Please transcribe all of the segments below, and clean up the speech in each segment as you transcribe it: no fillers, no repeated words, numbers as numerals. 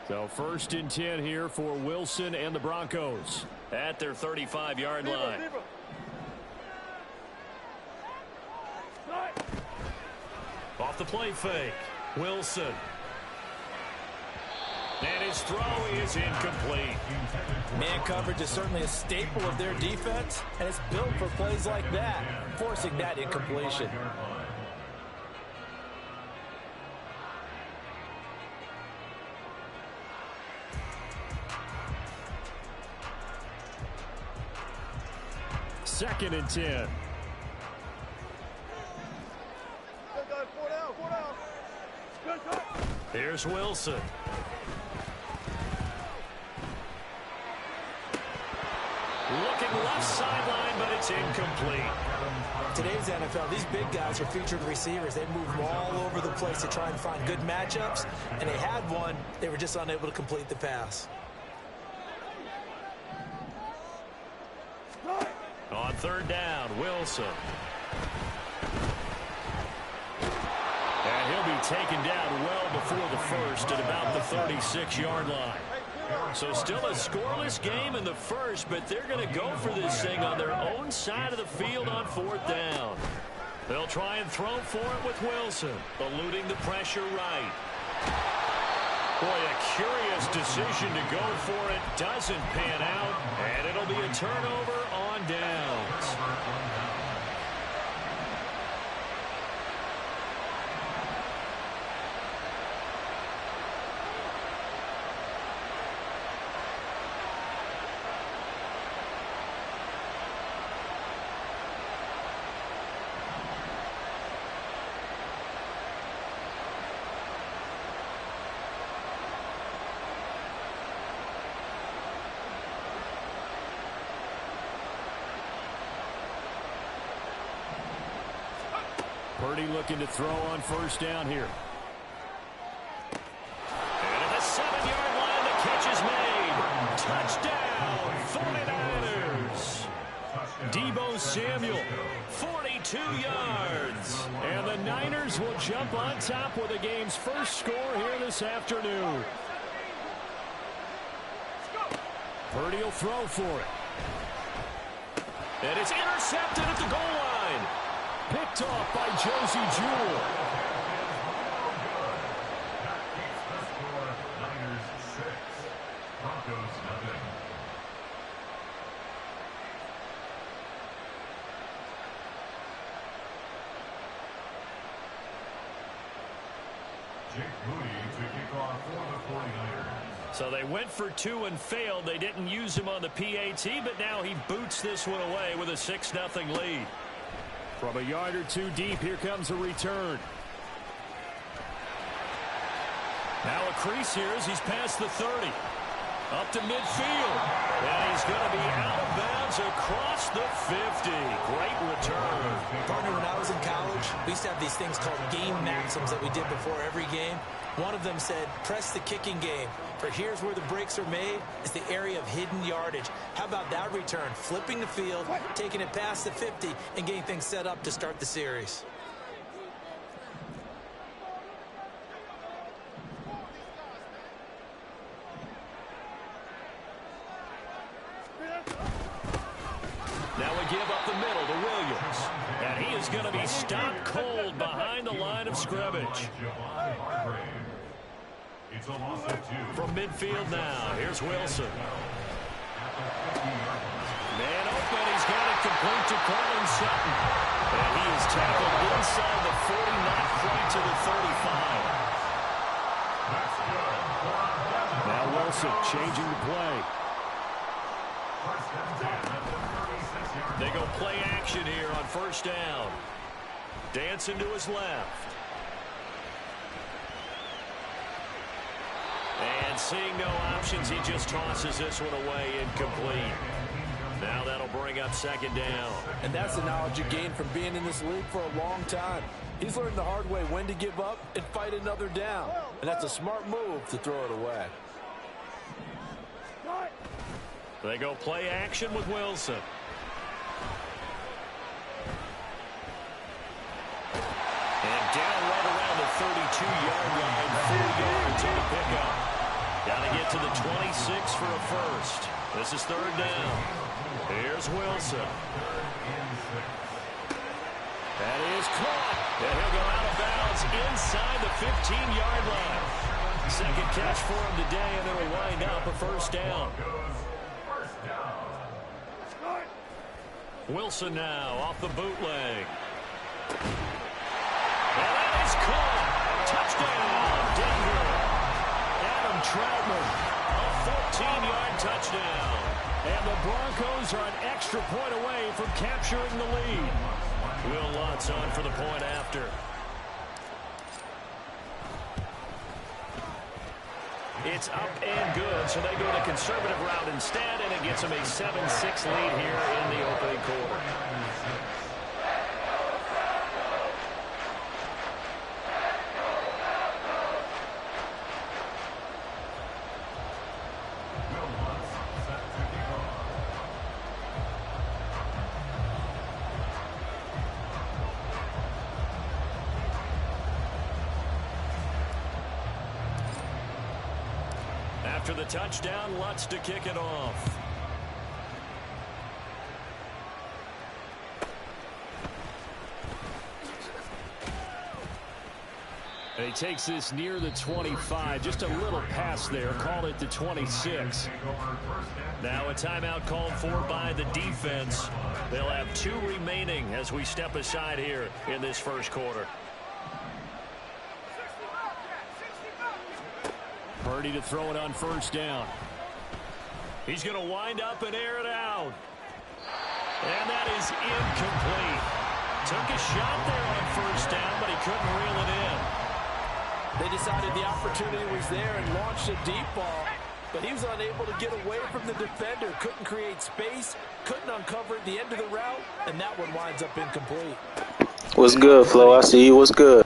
So 1st and 10 here for Wilson and the Broncos at their 35-yard line. Off the play fake, Wilson. And his throw is incomplete. Man coverage is certainly a staple of their defense, and it's built for plays like that, forcing that incompletion. Second and 10. Here's Wilson. Looking left sideline, but it's incomplete. Today's NFL, these big guys are featured receivers. They move all over the place to try and find good matchups, and they had one. They were just unable to complete the pass. On 3rd down, Wilson. And he'll be taken down well before the first at about the 36-yard line. So still a scoreless game in the first, but they're going to go for this thing on their own side of the field on 4th down. They'll try and throw for it with Wilson, eluding the pressure right. Boy, a curious decision to go for it. Doesn't pan out, and it'll be a turnover on downs. Purdy looking to throw on 1st down here. And at the 7-yard line, the catch is made. Touchdown, 49ers. Deebo Samuel, 42 yards. And the Niners will jump on top with the game's first score here this afternoon. Purdy will throw for it. And it's intercepted at the goal line. Picked off by Josie Jewell. So they went for 2 and failed. They didn't use him on the PAT, but now he boots this one away with a 6-0 lead. From a yard or two deep, here comes a return. Now a crease here as he's past the 30. Up to midfield. And he's going to be out of bounds across the 50. Great return. Partner, when I was in college, we used to have these things called game maxims that we did before every game. One of them said, press the kicking game. For here's where the breaks are made. It's the area of hidden yardage. How about that return? Flipping the field, taking it past the 50, and getting things set up to start the series. Now we give up the middle to Williams. And he is going to be stopped cold behind the line of scrimmage. From midfield now, here's Wilson. Man open, he's got it complete to Cortland Sutton. And he is tackled inside the 40, not quite to the 35. Now Wilson changing the play. They go play action here on 1st down. Dancing to his left. And seeing no options, he just tosses this one away incomplete. Now that'll bring up 2nd down. And that's the knowledge you gain from being in this league for a long time. He's learned the hard way when to give up and fight another down. And that's a smart move to throw it away. They go play action with Wilson. And down right around the 32-yard line, 4 yards on the pickup. Got to get to the 26 for a first. This is third down. Here's Wilson. That is caught. And he'll go out of bounds inside the 15-yard line. Second catch for him today, and it'll wind up a first down. Wilson now off the bootleg. And that is caught. Touchdown, Denver. Adam Troutman, a 14-yard touchdown. And the Broncos are an extra point away from capturing the lead. Will Lutz on for the point after. It's up and good, so they go the conservative route instead, and it gets them a 7-6 lead here in the opening quarter. After the touchdown, Lutz to kick it off. And he takes this near the 25. Just a little pass there. Called it the 26. Now a timeout called for by the defense. They'll have 2 remaining as we step aside here in this first quarter. Purdy to throw it on first down. He's going to wind up and air it out. And that is incomplete. Took a shot there on first down, but he couldn't reel it in. They decided the opportunity was there and launched a deep ball, but he was unable to get away from the defender. Couldn't create space, couldn't uncover at the end of the route, and that one winds up incomplete. What's good, Flo? I see you. What's good?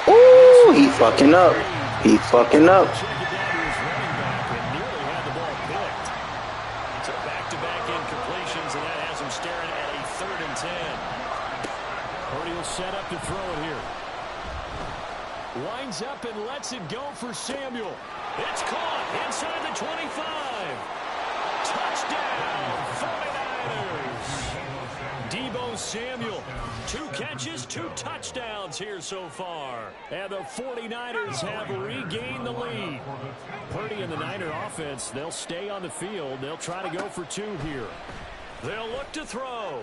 Ooh, he fucking up. He fucking up. So back-to-back incompletions, and that has him staring at a 3rd and 10. Purdy will set up to throw it here. Winds up and lets it go for Samuel. It's caught inside the 25. Touchdown, 49ers. Deebo Samuel, 2 catches, 2 touchdowns here so far. And the 49ers have regained the lead. Purdy and the Niner offense, they'll stay on the field. They'll try to go for 2 here. They'll look to throw.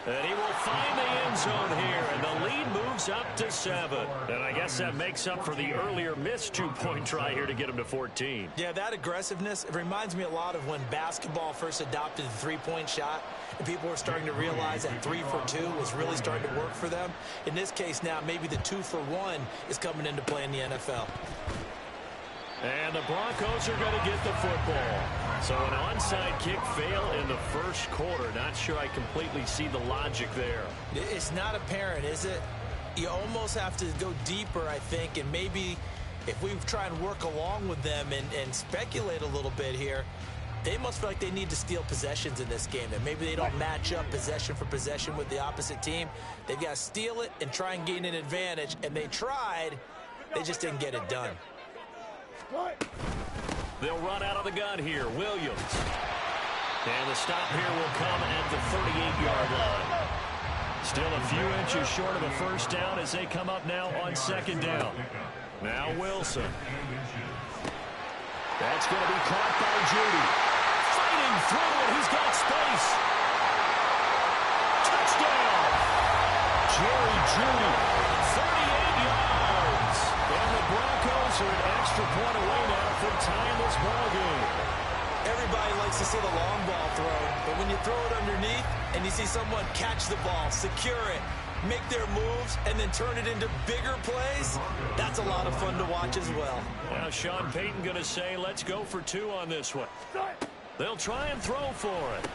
And he will find the end zone here, and the lead moves up to 7. And I guess that makes up for the earlier missed 2-point try here to get him to 14. Yeah, that aggressiveness, it reminds me a lot of when basketball first adopted the 3-point shot, and people were starting to realize that 3 for 2 was really starting to work for them. In this case now, maybe the 2 for 1 is coming into play in the NFL. And the Broncos are going to get the football. So an onside kick fail in the first quarter. Not sure I completely see the logic there. It's not apparent, is it? You almost have to go deeper, I think, and maybe if we try and work along with them and speculate a little bit here, they must feel like they need to steal possessions in this game, and maybe they don't match up possession for possession with the opposite team. They've got to steal it and try and gain an advantage, and they tried. They just didn't get it done. They'll run out of the gun here. Williams. And the stop here will come at the 38-yard line. Still a few inches short of a first down as they come up now on second down. Now Wilson. That's going to be caught by Judy. Fighting through, and he's got space. Touchdown. Jerry Judy. 38 yards. And the Broncos are an extra point away now from tying this ball game. Everybody likes to see the long ball throw, but when you throw it underneath and you see someone catch the ball, secure it, make their moves, and then turn it into bigger plays, that's a lot of fun to watch as well. Now Sean Payton going to say, let's go for 2 on this one. They'll try and throw for it.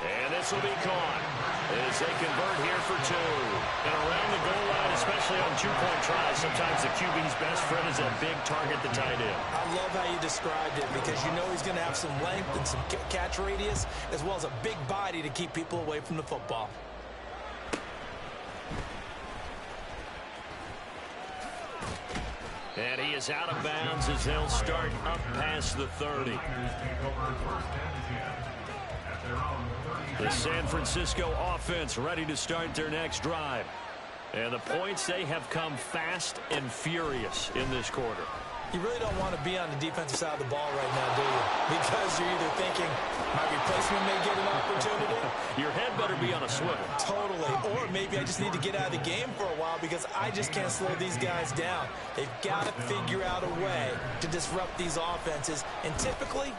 And this will be caught as they convert here for 2. And around the goal line, especially on 2-point tries, sometimes the QB's best friend is that big target, the tight end. I love how you described it because you know he's going to have some length and some catch radius as well as a big body to keep people away from the football. And he is out of bounds as they'll start up past the 30. The San Francisco offense ready to start their next drive. And the points, they have come fast and furious in this quarter. You really don't want to be on the defensive side of the ball right now, do you? Because you're either thinking, my replacement may get an opportunity. Your head better be on a swivel. Totally. Or maybe I just need to get out of the game for a while because I just can't slow these guys down. They've got to figure out a way to disrupt these offenses. And typically,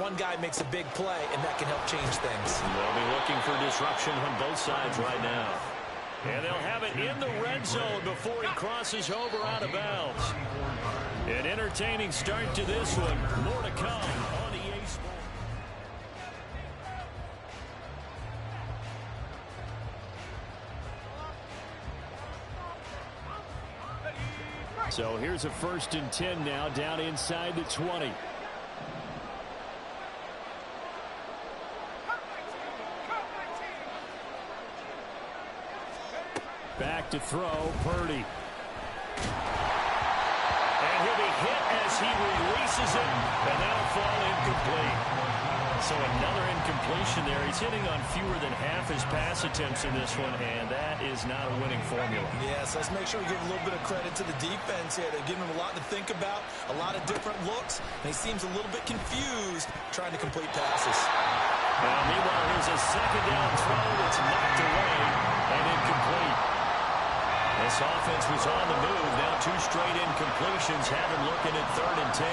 one guy makes a big play, and that can help change things. They'll be looking for disruption on both sides right now. And they'll have it in the red zone before he crosses over out of bounds. An entertaining start to this one. More to come on the EA Sports. So here's a 1st and 10 now, down inside the 20. Back to throw, Purdy. And he'll be hit as he releases it, and that'll fall incomplete. So another incompletion there. He's hitting on fewer than half his pass attempts in this one, and that is not a winning formula. Yes, let's make sure we give a little bit of credit to the defense here. They're giving him a lot to think about, a lot of different looks, and he seems a little bit confused trying to complete passes. Well, meanwhile, here's a 2nd down throw that's knocked away and incomplete. This offense was on the move. Now 2 straight incompletions have him looking at 3rd and 10.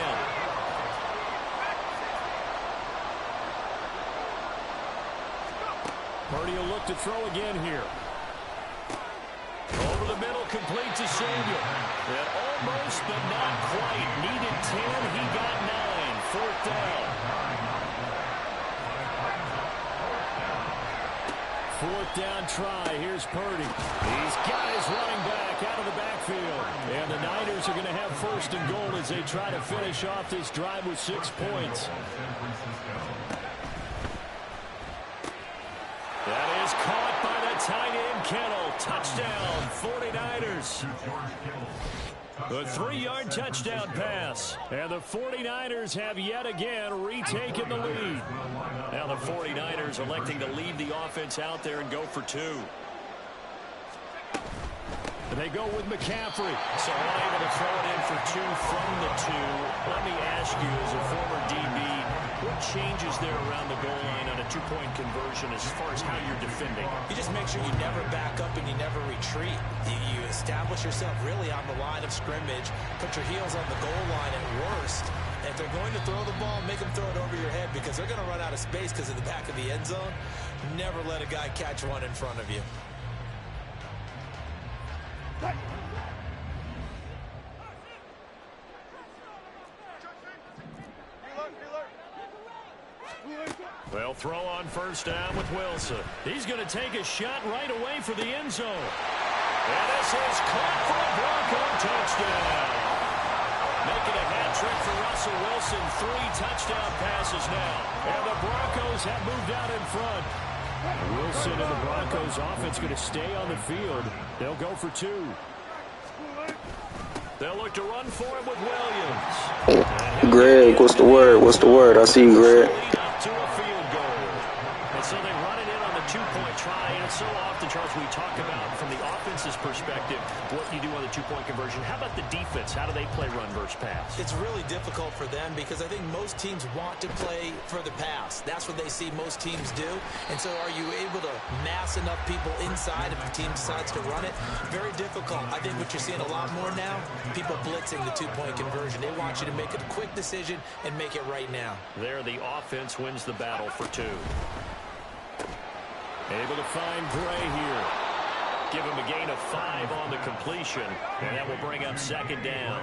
Purdy will look to throw again here. Over the middle, complete to Samuel. And almost, but not quite. Needed 10, he got 9. 4th down. 4th down try. Here's Purdy. He's got his running back out of the backfield. And the Niners are going to have 1st and goal as they try to finish off this drive with 6 points. That is caught by the tight end, Kittle. Touchdown, 49ers. A 3-yard touchdown pass. And the 49ers have yet again retaken the lead. Now the 49ers electing to leave the offense out there and go for 2. And they go with McCaffrey. So unable to throw it in for 2 from the 2. Let me ask you, as a former DB, what changes there around the goal line on a 2-point conversion as far as how you're defending? You just make sure you never back up and you never retreat. You establish yourself really on the line of scrimmage, put your heels on the goal line at worst. And if they're going to throw the ball, make them throw it over your head because they're going to run out of space because of the back of the end zone. Never let a guy catch one in front of you. Well, throw on 1st down with Wilson. He's going to take a shot right away for the end zone. And this is caught for a Bronco touchdown. Making a hat trick for Russell Wilson. 3 touchdown passes now. And the Broncos have moved out in front. Wilson and the Broncos offense going to stay on the field. They'll go for 2. They'll look to run for him with Williams. Greg, what's the word? What's the word? I see you, Greg. To a field goal. And so they run it in on the 2-point try. And it's so often, Charles, we talk about from the offense's perspective what you do on the 2-point conversion. How about the defense? How do they play run versus pass? It's really difficult for them because I think most teams want to play for the pass. That's what they see most teams do. And so are you able to mass enough people inside if the team decides to run it? Very difficult. I think what you're seeing a lot more now, people blitzing the 2-point conversion. They want you to make a quick decision and make it right now. There, the offense wins the battle for 2. Able to find Gray here. Give him a gain of 5 on the completion, and that will bring up 2nd down.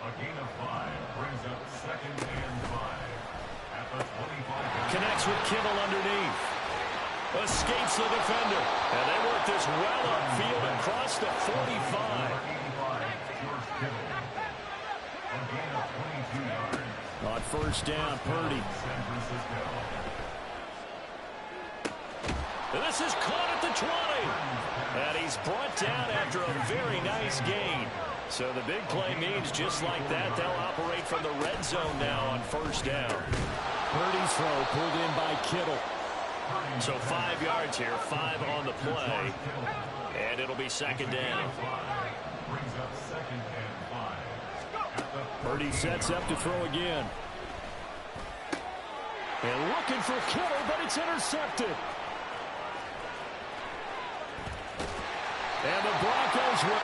A gain of 5 brings up 2nd and 5 at the 25. Connects with Kittle underneath. Escapes the defender. And they work this well upfield across the 45. On 1st down, Purdy. And this is caught at the 20. And he's brought down after a very nice gain. So the big play means just like that, they'll operate from the red zone now on first down. Purdy's throw pulled in by Kittle. So 5 yards here, 5 on the play. And it'll be second down. Purdy sets up to throw again. And looking for Kittle, but it's intercepted. And the Broncos will...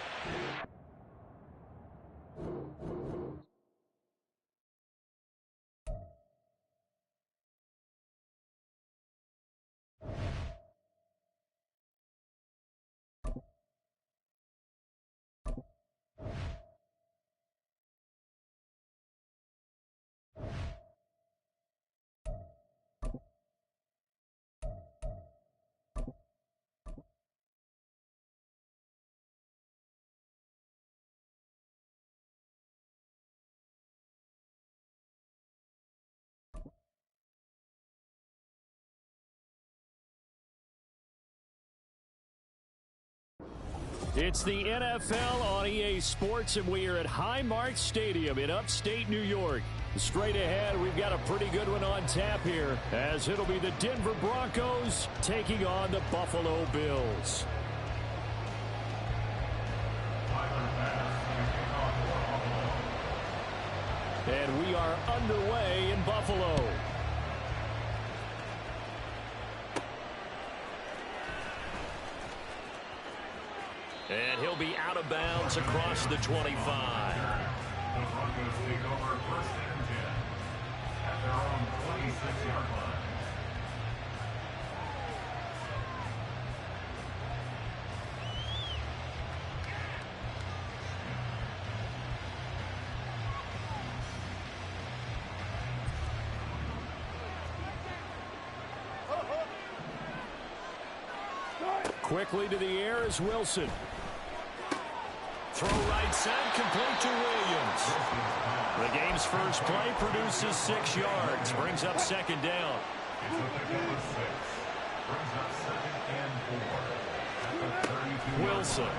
It's the NFL on EA Sports, and we are at Highmark Stadium in upstate New York. Straight ahead, we've got a pretty good one on tap here, as it'll be the Denver Broncos taking on the Buffalo Bills. And we are underway in Buffalo. And he'll be out of bounds across the 25. The Broncos take over first and 10 at their own 26-yard line. Quickly to the air is Wilson. Throw right side, complete to Williams. The game's first play produces 6 yards, brings up second down. It's a pickup of 6. Brings up second and 4 at the 32. Wilson.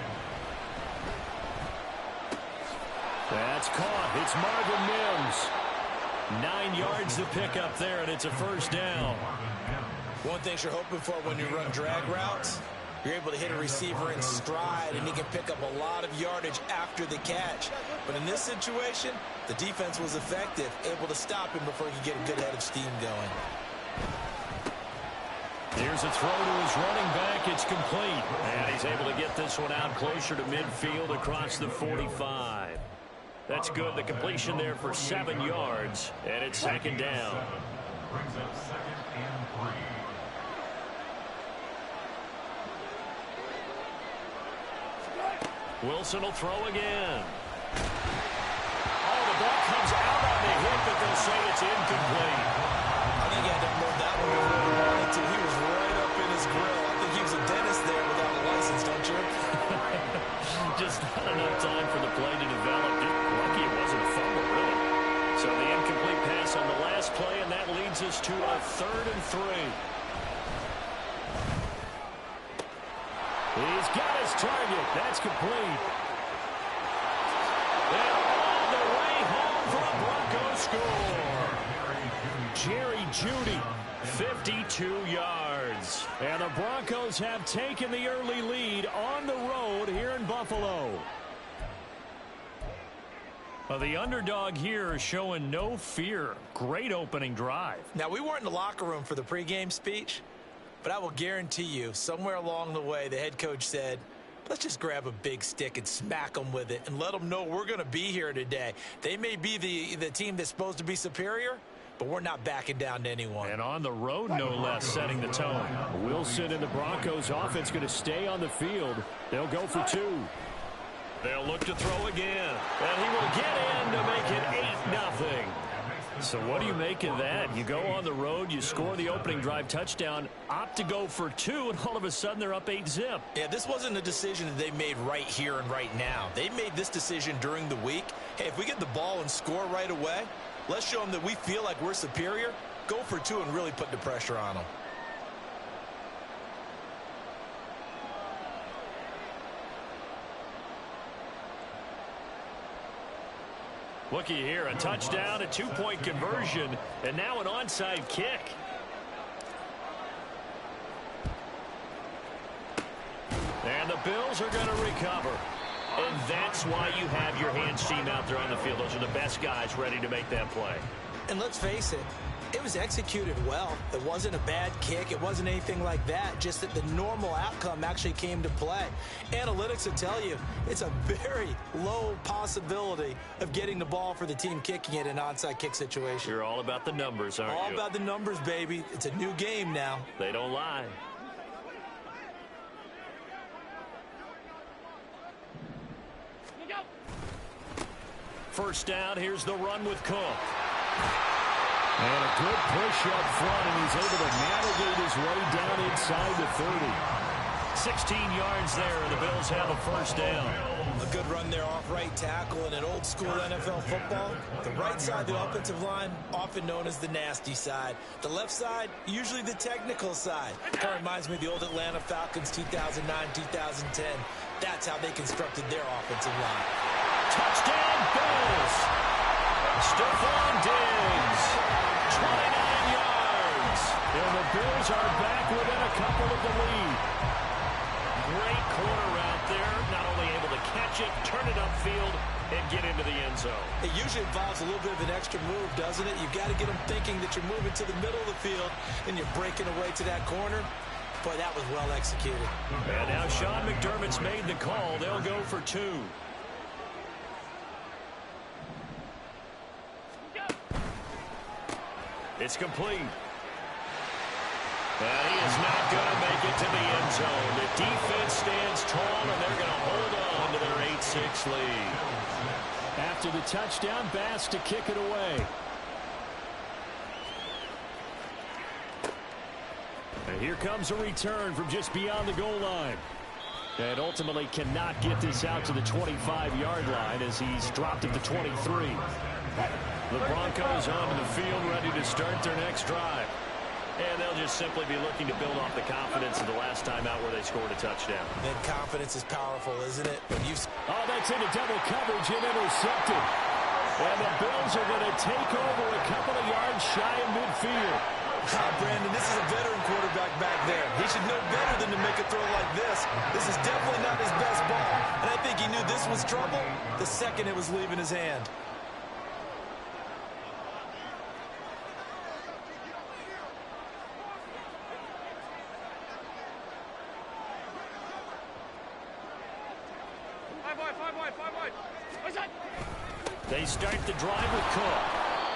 That's caught. It's Marvin Mims. 9 yards to pick up there, and it's a first down. One thing you're hoping for when you run drag routes, you're able to hit a receiver in stride, and he can pick up a lot of yardage after the catch. But in this situation, the defense was effective, able to stop him before he could get a good head of steam going. Here's a throw to his running back. It's complete. And he's able to get this one out closer to midfield across the 45. That's good. The completion there for 7 yards, and it's second down. Brings up second and 3. Wilson will throw again. Oh, the ball comes out on the hit, but they'll say it's incomplete. I think he had to load that one before he wanted to. He was right up in his grill. I think he was a dentist there without a license, don't you? Just not enough time for the play to develop. Just lucky it wasn't a fumble, really. So the incomplete pass on the last play, and that leads us to a 3rd and 3. He's got his target. That's complete. And all the way home for a Broncos score. Jerry Jeudy. 52 yards. And the Broncos have taken the early lead on the road here in Buffalo. Well, the underdog here is showing no fear. Great opening drive. Now, we weren't in the locker room for the pregame speech, but I will guarantee you, somewhere along the way, the head coach said, let's just grab a big stick and smack them with it and let them know we're going to be here today. They may be the team that's supposed to be superior, but we're not backing down to anyone. And on the road, no less, setting the tone. Wilson and the Broncos offense going to stay on the field. They'll go for 2. They'll look to throw again. And he will get in to make it 8-0. So what do you make of that? You go on the road, you score the opening drive touchdown, opt to go for 2, and all of a sudden they're up 8-zip. Yeah, this wasn't a decision that they made right here and right now. They made this decision during the week. Hey, if we get the ball and score right away, let's show them that we feel like we're superior. Go for 2 and really put the pressure on them. Looky here, a touchdown, a two-point conversion, and now an onside kick. And the Bills are going to recover. And that's why you have your hands team out there on the field. Those are the best guys ready to make that play. And let's face it, it was executed well. It wasn't a bad kick. It wasn't anything like that. Just that the normal outcome actually came to play. Analytics will tell you it's a very low possibility of getting the ball for the team kicking it in an onside kick situation. You're all about the numbers, aren't you? All about the numbers, baby. It's a new game now. They don't lie. First down, here's the run with Cook. And a good push up front, and he's able to navigate his way down inside the 30. 16 yards there, and the Bills have a first down. A good run there off right tackle in an old-school NFL football. The right side of the offensive line, often known as the nasty side. The left side, usually the technical side. Kind of reminds me of the old Atlanta Falcons 2009-2010. That's how they constructed their offensive line. Touchdown, Bills! Stephon Diggs, 29 yards. And the Bills are back within a couple of the lead. Great corner out there, not only able to catch it, turn it upfield, and get into the end zone. It usually involves a little bit of an extra move, doesn't it? You've got to get them thinking that you're moving to the middle of the field, and you're breaking away to that corner. Boy, that was well executed. And now Sean McDermott's made the call. They'll go for two. It's complete. And he is not going to make it to the end zone. The defense stands tall, and they're going to hold on to their 8-6 lead. After the touchdown, Bass to kick it away. And here comes a return from just beyond the goal line. And ultimately cannot get this out to the 25-yard line as he's dropped at the 23. The Broncos onto the field, ready to start their next drive. And they'll just simply be looking to build off the confidence of the last time out where they scored a touchdown. And confidence is powerful, isn't it? Oh, that's into double coverage and intercepted. And the Bills are going to take over a couple of yards shy of midfield. Brandon, this is a veteran quarterback back there. He should know better than to make a throw like this. This is definitely not his best ball. And I think he knew this was trouble the second it was leaving his hand. They start the drive with Cook.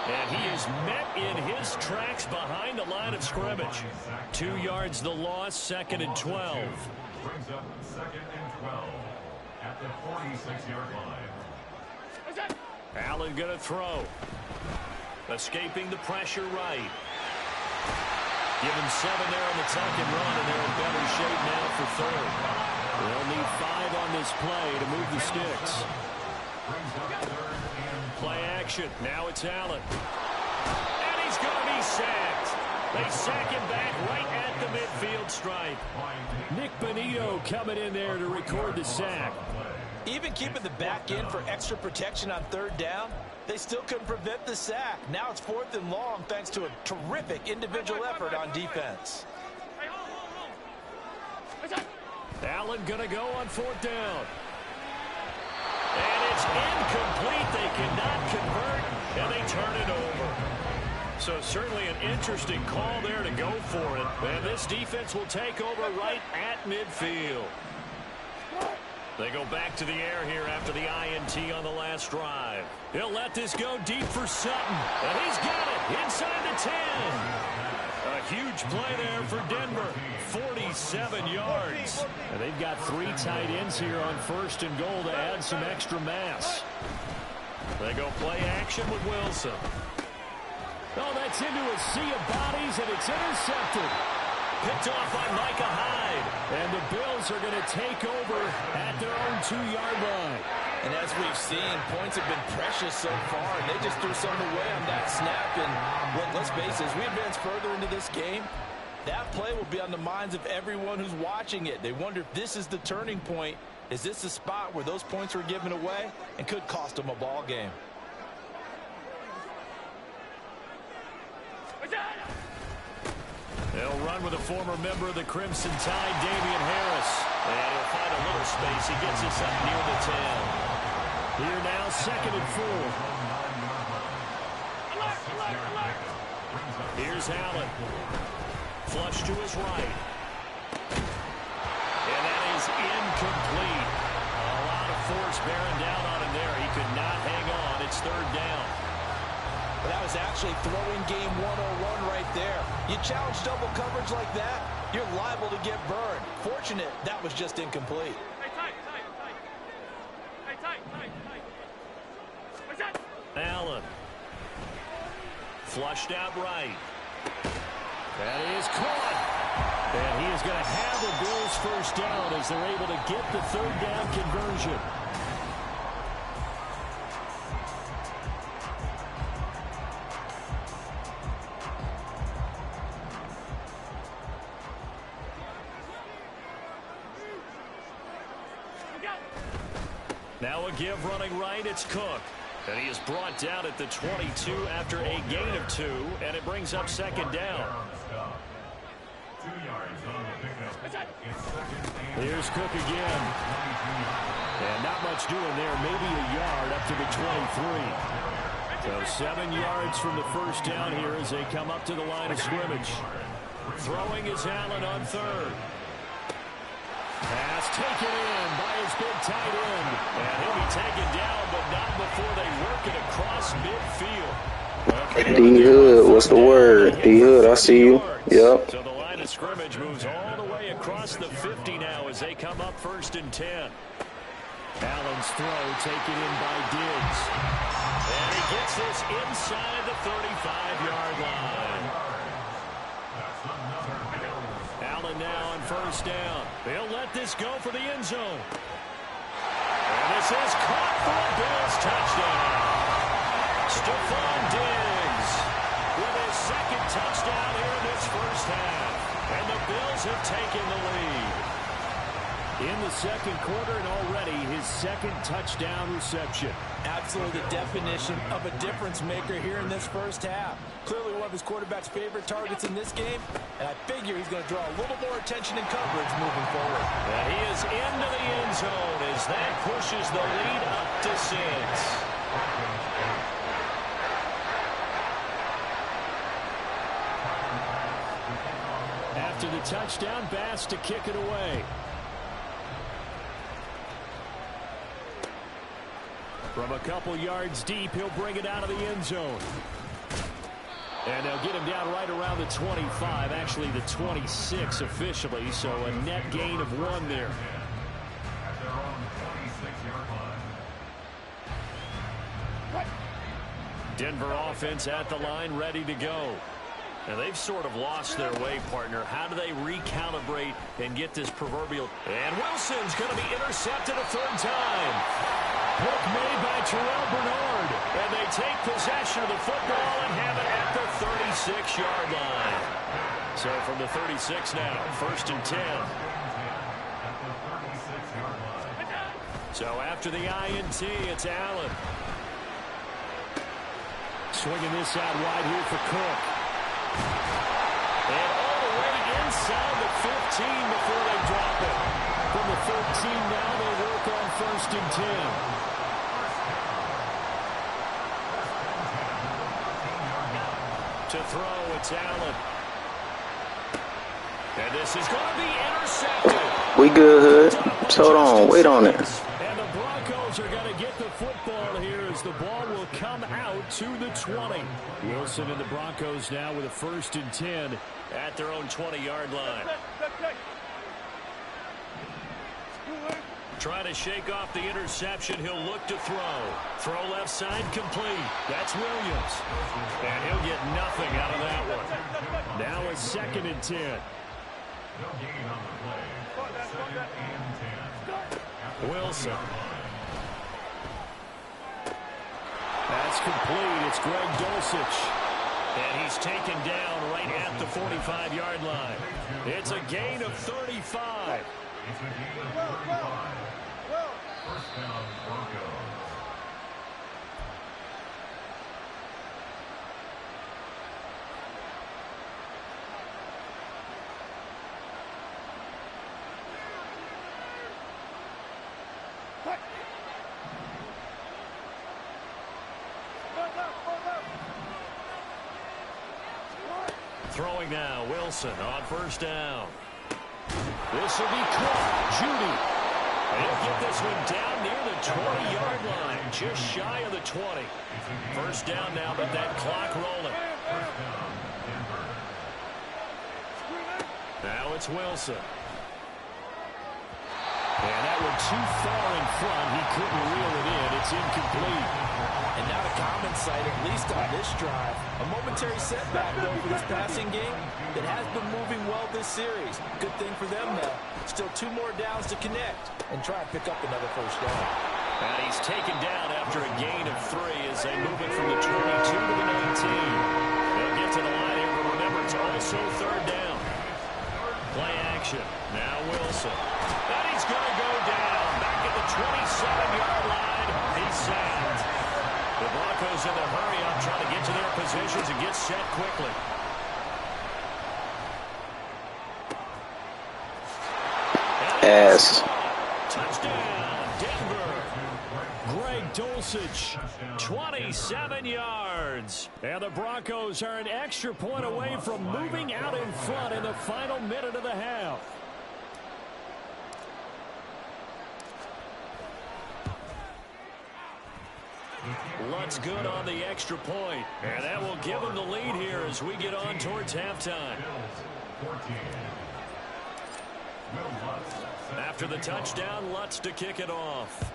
And he is met in his tracks behind the line of scrimmage. 2 yards the loss, 2nd and 12. Brings up 2nd and 12 at the 46-yard line. Allen going to throw. Escaping the pressure right. Give him 7 there on the tuck and run, and they're in better shape now for third. They'll need 5 on this play to move the sticks. Play action. Now it's Allen. And he's going to be sacked. They sack him back right at the midfield stripe. Nick Benito coming in there to record the sack. Even keeping the back end for extra protection on 3rd down, they still couldn't prevent the sack. Now it's 4th and long thanks to a terrific individual effort on defense. Allen going to go on 4th down. And it's incomplete. They cannot convert, and they turn it over. So certainly an interesting call there to go for it. And this defense will take over right at midfield. They go back to the air here after the INT on the last drive. He'll let this go deep for Sutton. And he's got it inside the 10. A huge play there for Denver. 47 yards. And they've got 3 tight ends here on 1st and goal to add some extra mass. They go play action with Wilson. Oh, that's into a sea of bodies, and it's intercepted. Picked off by Micah Hyde. And the Bills are going to take over at their own 2-yard line. And as we've seen, points have been precious so far, and they just threw something away on that snap. And let's face it, as we advance further into this game, that play will be on the minds of everyone who's watching it. They wonder if this is the turning point. Is this the spot where those points were given away and could cost them a ball game? They'll run with a former member of the Crimson Tide, Damian Harris. And he'll find a little space. He gets us up near the 10. Here now, 2nd and 4. Here's Allen. Flush to his right. And that is incomplete. A lot of force bearing down on him there. He could not hang on. It's 3rd down. That was actually throwing game 101 right there. You challenge double coverage like that, you're liable to get burned. Fortunate that was just incomplete. Allen. Flushed out right. That is caught. And he is going to have the Bills' 1st down as they're able to get the 3rd down conversion. Now a give running right, it's Cook. And he is brought down at the 22 after a gain of 2, and it brings up 2nd down. 2 yards on the pickup. Here's Cook again. And not much doing there, maybe a yard up to the 23. So 7 yards from the 1st down here as they come up to the line of scrimmage. Throwing is Allen on 3rd. Pass taken in by his big tight end. And he'll be taken down, but not before they work it across midfield. D-Hood, what's the word? D-Hood, I see you. Yep. So the line of scrimmage moves all the way across the 50 now as they come up 1st and 10. Allen's throw taken in by Diggs. And he gets this inside the 35-yard line. Allen now on 1st down. They'll let this go for the end zone. And this is caught for a Bills touchdown. Stephon Diggs with his 2nd touchdown here in this 1st half. And the Bills have taken the lead. In the 2nd quarter and already his 2nd touchdown reception. Absolutely the definition of a difference maker here in this 1st half. Clearly one of his quarterback's favorite targets in this game, and I figure he's going to draw a little more attention and coverage moving forward. And he is into the end zone as that pushes the lead up to 6. After the touchdown, Bass to kick it away. From a couple yards deep, he'll bring it out of the end zone. And they'll get him down right around the 25, actually the 26 officially, so a net gain of 1 there. At their own 26-yard line. Denver offense at the line, ready to go. And they've sort of lost their way, partner. How do they recalibrate and get this proverbial? And Wilson's going to be intercepted a 3rd time. Pick made by Terrell Bernard. And they take possession of the football and have it at the 36-yard line. So from the 36 now, 1st and 10. So after the INT, it's Allen. Swinging this out wide here for Cook. And all the way inside the 15 before they drop it. From the 13 now, they work on 1st and 10. To throw, it's Allen. And this is going to be intercepted. We good, Hood. Hold on. Wait on it. And the Broncos are going to get the football here as the ball will come out to the 20. Wilson and the Broncos now with a 1st and 10 at their own 20-yard line. Trying to shake off the interception. He'll look to throw. Throw left side complete. That's Williams. And he'll get nothing out of that one. Now a 2nd and 10. No gain on the play. 2nd and 10. Wilson. That's complete. It's Greg Dulcich. And he's taken down right at the 45-yard line. It's a gain of 35. It's a gain of 35. 1st down, Broncos. Throwing now, Wilson on first down. This will be caught. Judy. He'll get this one down near the 20-yard line, just shy of the 20. First down now, but that clock rolling. Now it's Wilson. And that one too far in front. He couldn't reel it in. It's incomplete. And not a common sight, at least on this drive. A momentary setback, though, for this passing game that has been moving well this series. Good thing for them, though. Still 2 more downs to connect and try and pick up another first down. And he's taken down after a gain of 3 as they move it from the 22 to the 19. They'll get to the line here, but remember, it's also third down. Play action. Now Wilson. And he's going to go down. Back at the 27-yard line. He's sacked. The Broncos in the hurry up, trying to get to their positions and get set quickly. Yes. Touchdown, Denver. Greg Dulcich, 27 yards. And the Broncos are an extra point away from moving out in front in the final minute of the half. Lutt's good on the extra point, and that will give them the lead here as we get on towards halftime. After the touchdown, Lutz to kick it off.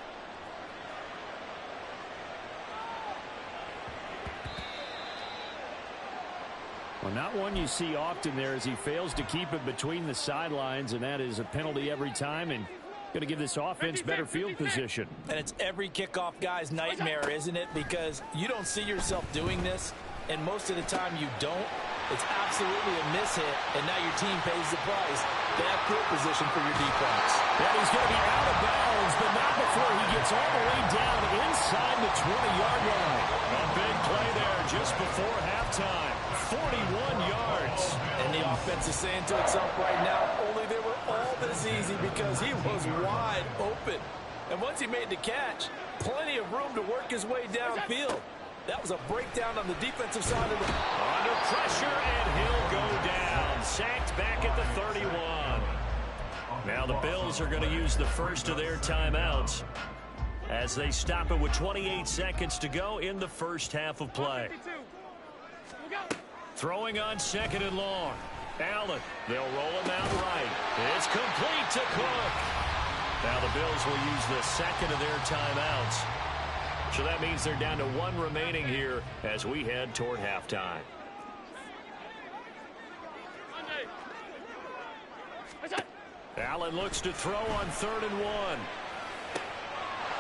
Well, not one you see often there as he fails to keep it between the sidelines, and that is a penalty every time, and going to give this offense better field position. And it's every kickoff guy's nightmare, isn't it? Because you don't see yourself doing this, and most of the time you don't. It's absolutely a miss-hit, and now your team pays the price. Bad field position for your defense. And he's going to be out of bounds, but not before he gets all the way down inside the 20-yard line. A big play there just before halftime. 41 yards. And the offense is saying to itself right now, only they were all this easy because he was wide open. And once he made the catch, plenty of room to work his way downfield. That was a breakdown on the defensive side of the... Under pressure, and he'll go down. Sacked back at the 31. Now the Bills are going to use the first of their timeouts as they stop it with 28 seconds to go in the first half of play. Throwing on second and long. Allen, they'll roll him out right. It's complete to Cook. Now the Bills will use the second of their timeouts. So that means they're down to 1 remaining here as we head toward halftime. Allen looks to throw on 3rd and 1.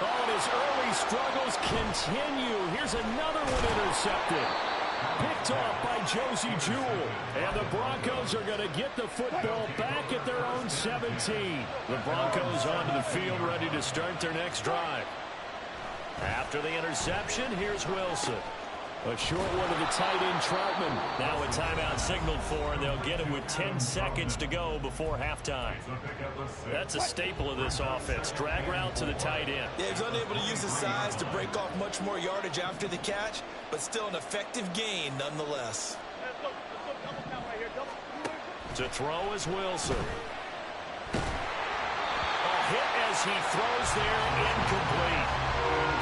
Oh, and his early struggles continue. Here's another one intercepted. Picked off by Josie Jewell. And the Broncos are going to get the football back at their own 17. The Broncos onto the field ready to start their next drive. After the interception, here's Wilson. A short one to the tight end, Troutman. Now a timeout signaled for, and they'll get it with 10 seconds to go before halftime. That's a staple of this offense. Drag route to the tight end. Yeah, he's unable to use his size to break off much more yardage after the catch, but still an effective gain nonetheless. To throw is Wilson. A hit as he throws there, incomplete.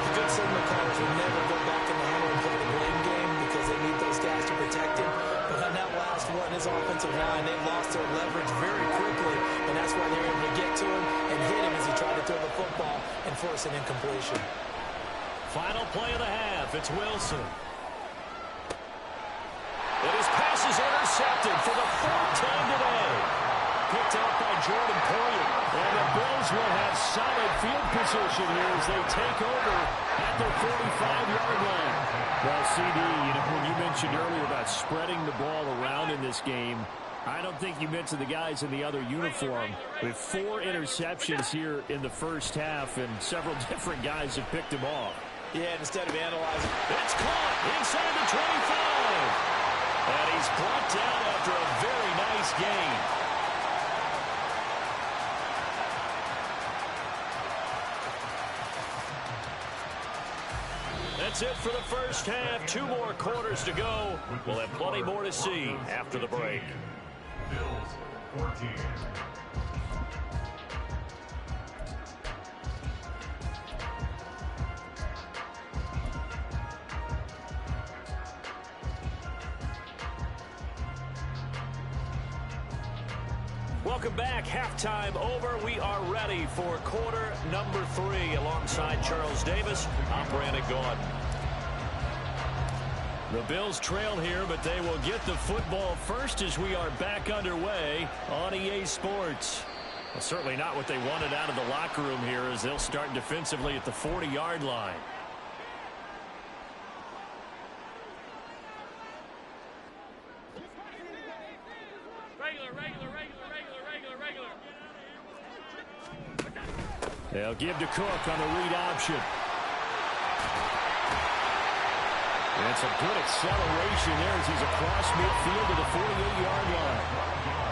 The good signal callers will never go back in the handle and play the blame game because they need those guys to protect him. But on that last one, his offensive line, they lost their leverage very quickly, and that's why they were able to get to him and hit him as he tried to throw the football and force an incompletion. Final play of the half, it's Wilson. And his pass is intercepted for the 4th time today. Picked out by Jordan Poyer. And the Bills will have solid field position here as they take over at their 45-yard line. Well, CD, when you mentioned earlier about spreading the ball around in this game, I don't think you mentioned the guys in the other uniform. With 4 interceptions here in the first half, and several different guys have picked them off. Yeah, and instead of analyzing, it's caught inside the 25. And he's brought down after a very nice game. That's it for the first half. 2 more quarters to go. We'll have plenty more to see after the break. Bills 14. Welcome back. Halftime over. We are ready for quarter number 3. Alongside Charles Davis, I'm Brandon Gaudin. The Bills trail here, but they will get the football first as we are back underway on EA Sports. Well, certainly not what they wanted out of the locker room here as they'll start defensively at the 40-yard line. They'll give to Cook on the read option. And it's a good acceleration there as he's across midfield to the 48-yard line.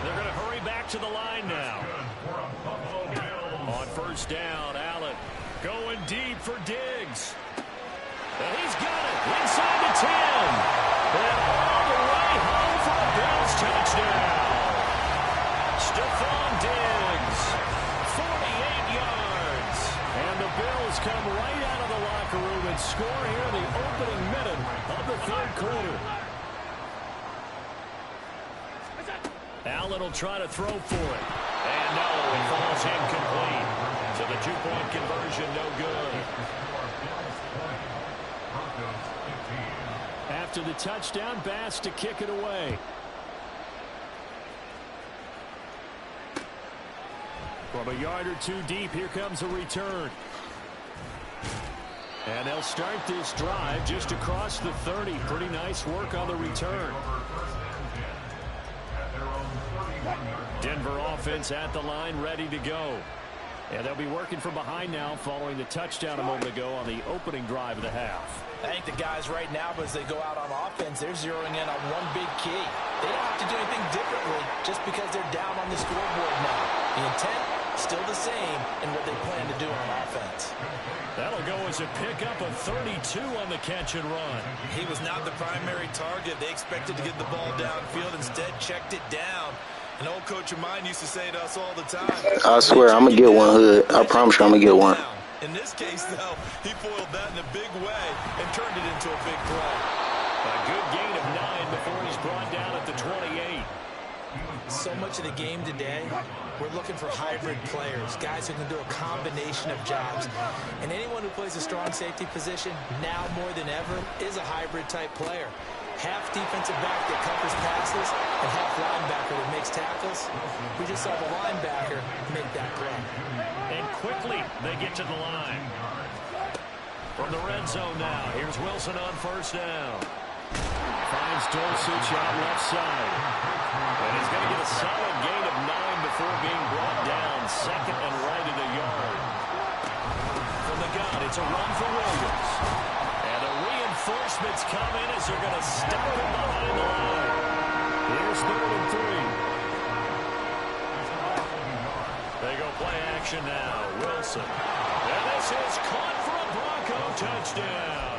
They're going to hurry back to the line now. On first down, Allen going deep for Diggs. And he's got it inside the 10. And all the way home for a Bills touchdown. Stephon Diggs, 48 yards. And the Bills come right out of the locker room and score here in the opening minute of the 3rd quarter. Allen will try to throw for it. And no, it falls incomplete. So the 2-point conversion no good. After the touchdown, Bass to kick it away. From a yard or 2 deep, here comes a return. And they'll start this drive just across the 30. Pretty nice work on the return. Denver offense at the line, ready to go. And they'll be working from behind now following the touchdown a moment ago on the opening drive of the half. I think the guys right now, as they go out on offense, they're zeroing in on one big key. They don't have to do anything differently just because they're down on the scoreboard now. The intent, still the same in what they plan to do on offense. That'll go as a pickup of 32 on the catch and run. He was not the primary target. They expected to get the ball downfield. Instead, checked it down. An old coach of mine used to say to us all the time, I swear, I'm going to get one, Hood. I promise you I'm going to get one. In this case, though, he foiled that in a big way and turned it into a big play. A good gain of 9 before he's brought down at the 28. So much of the game today, we're looking for hybrid players, guys who can do a combination of jobs. And anyone who plays a strong safety position, now more than ever, is a hybrid-type player. Half defensive back that covers passes and half linebacker that makes tackles. We just saw the linebacker make that play. And quickly, they get to the line. From the red zone now, here's Wilson on first down. Finds Dulcich out left side. And he's going to get a solid gain of 9 before being brought down. 2nd and right at a yard. From the gun, it's a run for Williams. And the reinforcements come in as they're going to step him behind the line. Here's 3rd and 3. They go play action now. Wilson. And this is caught for a Bronco touchdown.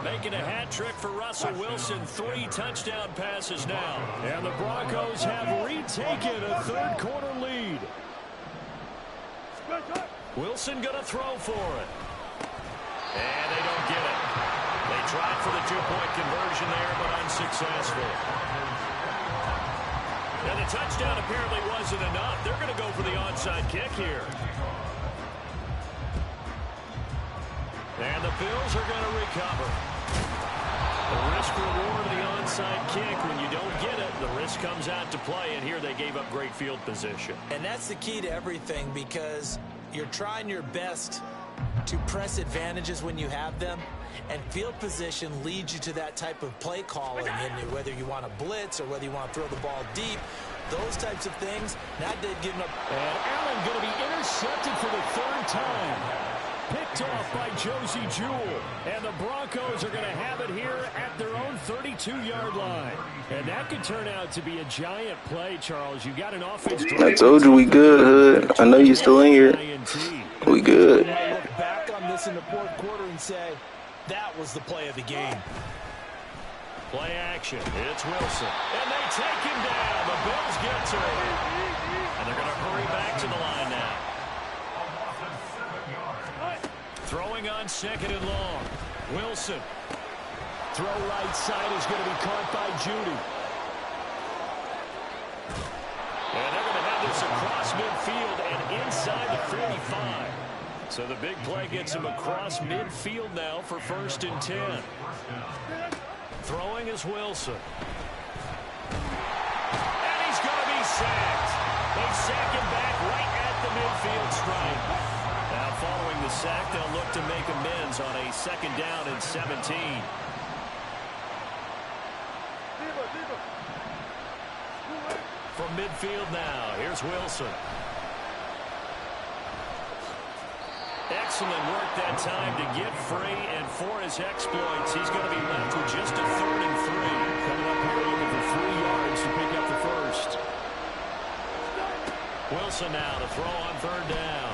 Making a hat trick for Russell Wilson. 3 touchdown passes now. And the Broncos have retaken a 3rd quarter lead. Wilson going to throw for it. And they don't get it. They tried for the 2-point conversion there, but unsuccessful. And the touchdown apparently wasn't enough. They're going to go for the onside kick here. And the Bills are going to recover. The risk-reward of the onside kick, when you don't get it, the risk comes out to play, and here they gave up great field position. And that's the key to everything, because you're trying your best to press advantages when you have them, and field position leads you to that type of play calling, and whether you want to blitz or whether you want to throw the ball deep, those types of things. Now they've given up. And Allen going to be intercepted for the 3rd time. Picked off by Josie Jewell. And the Broncos are going to have it here at their own 32-yard line. And that could turn out to be a giant play, Charles. You got an offense. I told you we good, Hood. I know you're still in here. We good. Look back on this in the 4th quarter and say, That was the play of the game. Play action. It's Wilson. And they take him down. The Bills get to him. And they're going to hurry back to the line now. Throwing on 2nd and long. Wilson. Throw right side is going to be caught by Judy. And they're going to have this across midfield and inside the 45. So the big play gets him across midfield now for 1st and 10. Throwing is Wilson. And he's going to be sacked. They sack him back right at the midfield stripe. Now following the sack, they'll look to make amends on a 2nd down and 17. From midfield now, here's Wilson. Excellent work that time to get free, and for his exploits, he's going to be left with just a 3rd and 3. Coming up here looking for 3 yards to pick up the first. Wilson now to throw on 3rd down.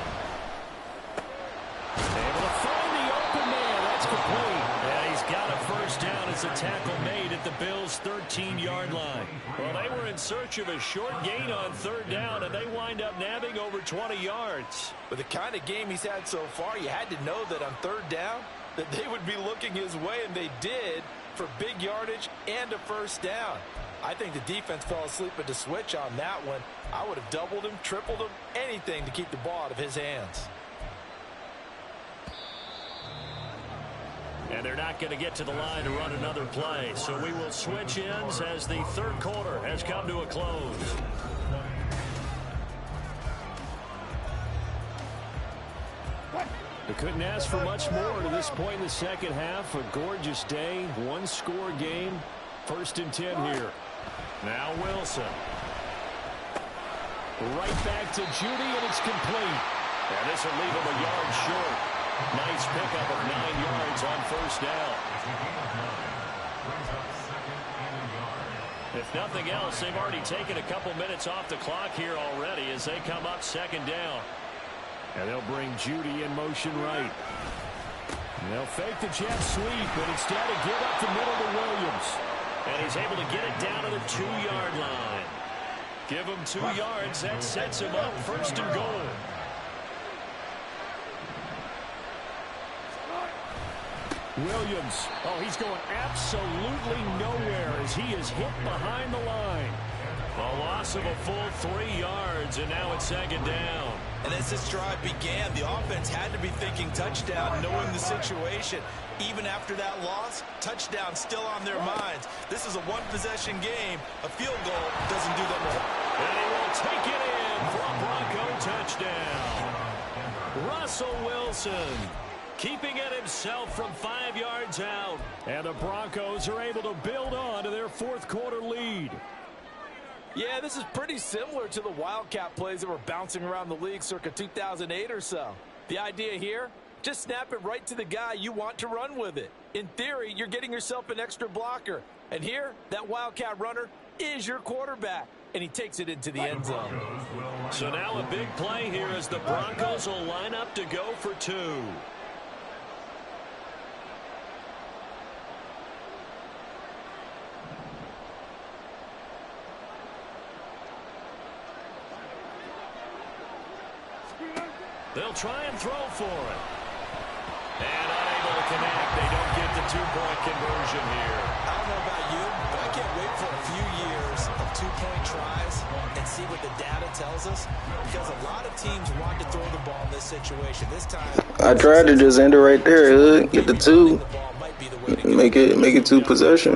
Able to find the open man. That's complete. And he's got a 1st down as a tackle made at the Bills' 13-yard line. Well, they were in search of a short gain on 3rd down, and they wind up nabbing over 20 yards. With the kind of game he's had so far, you had to know that on 3rd down that they would be looking his way, and they did, for big yardage and a 1st down. I think the defense fell asleep at the switch on that one. I would have doubled him, tripled him, anything to keep the ball out of his hands. And they're not going to get to the line to run another play. So we will switch ends as the 3rd quarter has come to a close. They couldn't ask for much more to this point in the 2nd half. A gorgeous day, 1-score game. 1st and 10 here. Now Wilson. Right back to Judy, and it's complete. And this will leave him a yard short. Nice pickup of 9 yards on 1st down. If nothing else, they've already taken a couple minutes off the clock here already as they come up 2nd down. And they'll bring Judy in motion right. And they'll fake the jet sweep, but instead of give up the middle to Williams. And he's able to get it down to the 2-yard line. Give him 2 yards. That sets him up 1st and goal. Williams. Oh, he's going absolutely nowhere as he is hit behind the line. A loss of a full 3 yards, and now it's 2nd down. And as this drive began, the offense had to be thinking touchdown, knowing the situation. Even after that loss, touchdown still on their minds. This is a one-possession game. A field goal doesn't do them well. And he will take it in for a Bronco touchdown. Russell Wilson keeping it himself from 5 yards out. And the Broncos are able to build on to their 4th quarter lead. Yeah, this is pretty similar to the Wildcat plays that were bouncing around the league circa 2008 or so. The idea here, just snap it right to the guy you want to run with it. In theory, you're getting yourself an extra blocker. And here, that Wildcat runner is your quarterback. And he takes it into the end zone. So now a big play here as the Broncos will line up to go for 2. They'll try and throw for it. And unable to connect. They don't get the 2-point conversion here. I don't know about you, but I can't wait for a few years of 2-point tries and see what the data tells us. Because a lot of teams want to throw the ball in this situation. This time, I tried to just end it right there, Hood. Get the 2. Make it 2 possession.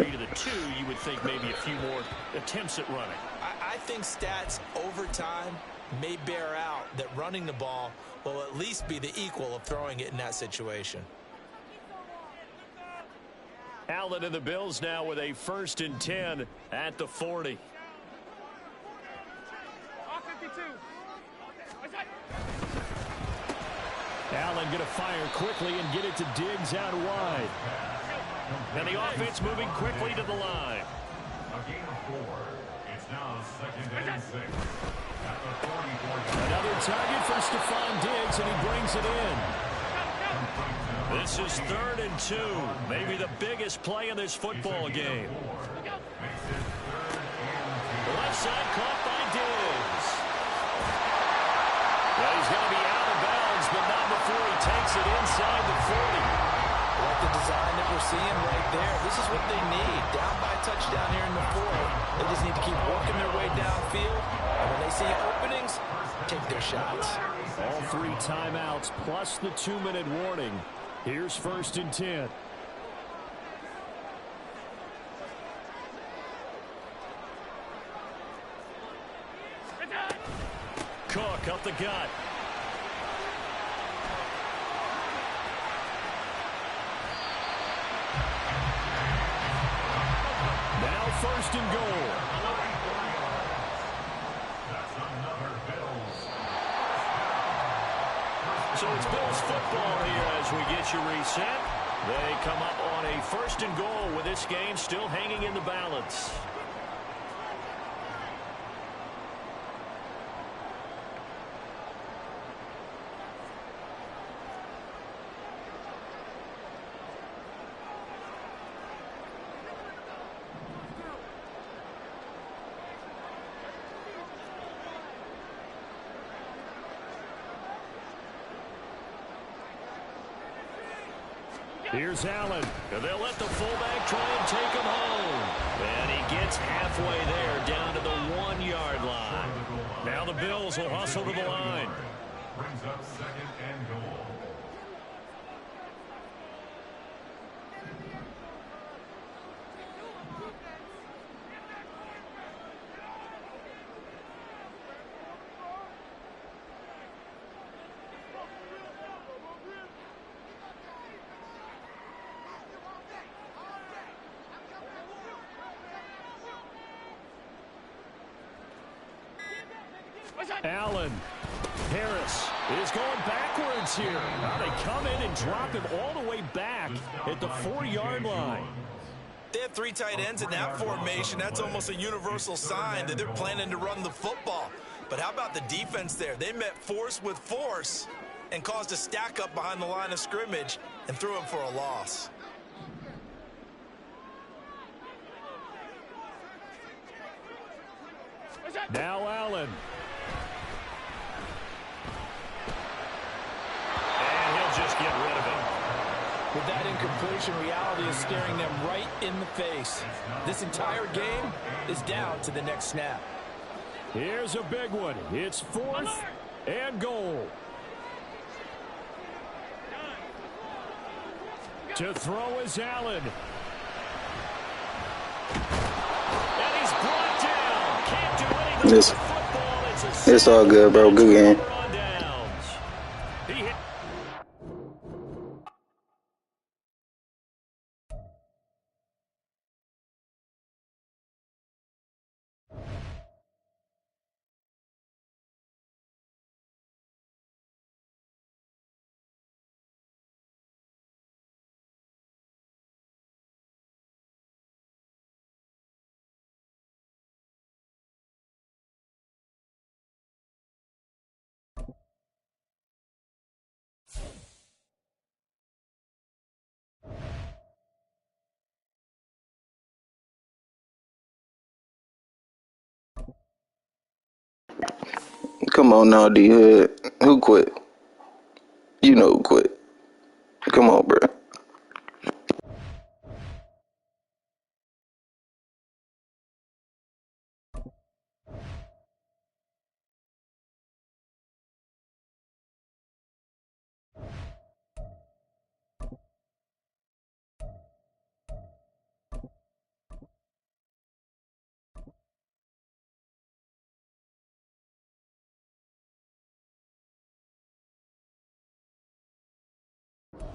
You would think maybe a few more attempts at running. I think stats over time may bear out that running the ball will at least be the equal of throwing it in that situation. Allen and the Bills now with a 1st and 10 at the 40. Allen going to fire quickly and get it to Diggs out wide. And the offense moving quickly to the line. A gain of 4. It's now 2nd and 6. Another target for Stephon Diggs, and he brings it in. This is 3rd and 2. Maybe the biggest play in this football game. The left side caught by Diggs. Well, he's going to be out of bounds, but not before he takes it inside the 40. Like the design that we're seeing right there. This is what they need. Down by a touchdown here in the 4th. They just need to keep working their way downfield. And when they see openings, take their shots. All 3 timeouts plus the 2-minute warning. Here's 1st and 10. Cook up the gut. Now 1st and goal. So it's Bills football here as we get you reset. They come up on a 1st and goal with this game still hanging in the balance. Here's Allen. And they'll let the fullback try and take him home. And he gets halfway there down to the 1-yard line. Now the Bills will hustle to the line. Brings up 2nd and goal. Allen. Harris is going backwards here. Now they come in and drop him all the way back at the 4-yard line. They have 3 tight ends in that formation. That's almost a universal sign that they're planning to run the football. But how about the defense there? They met force with force and caused a stack up behind the line of scrimmage and threw him for a loss. Now Allen. And he'll just get rid of it. With that incompletion, reality is staring them right in the face. This entire game is down to the next snap. Here's a big one. It's 4th and goal. To throw is Allen. And he's brought down. Can't do anything with the football. It's all good, bro. Good game. He hit. Come on now, D-Hood. Who quit? You know who quit. Come on, bro.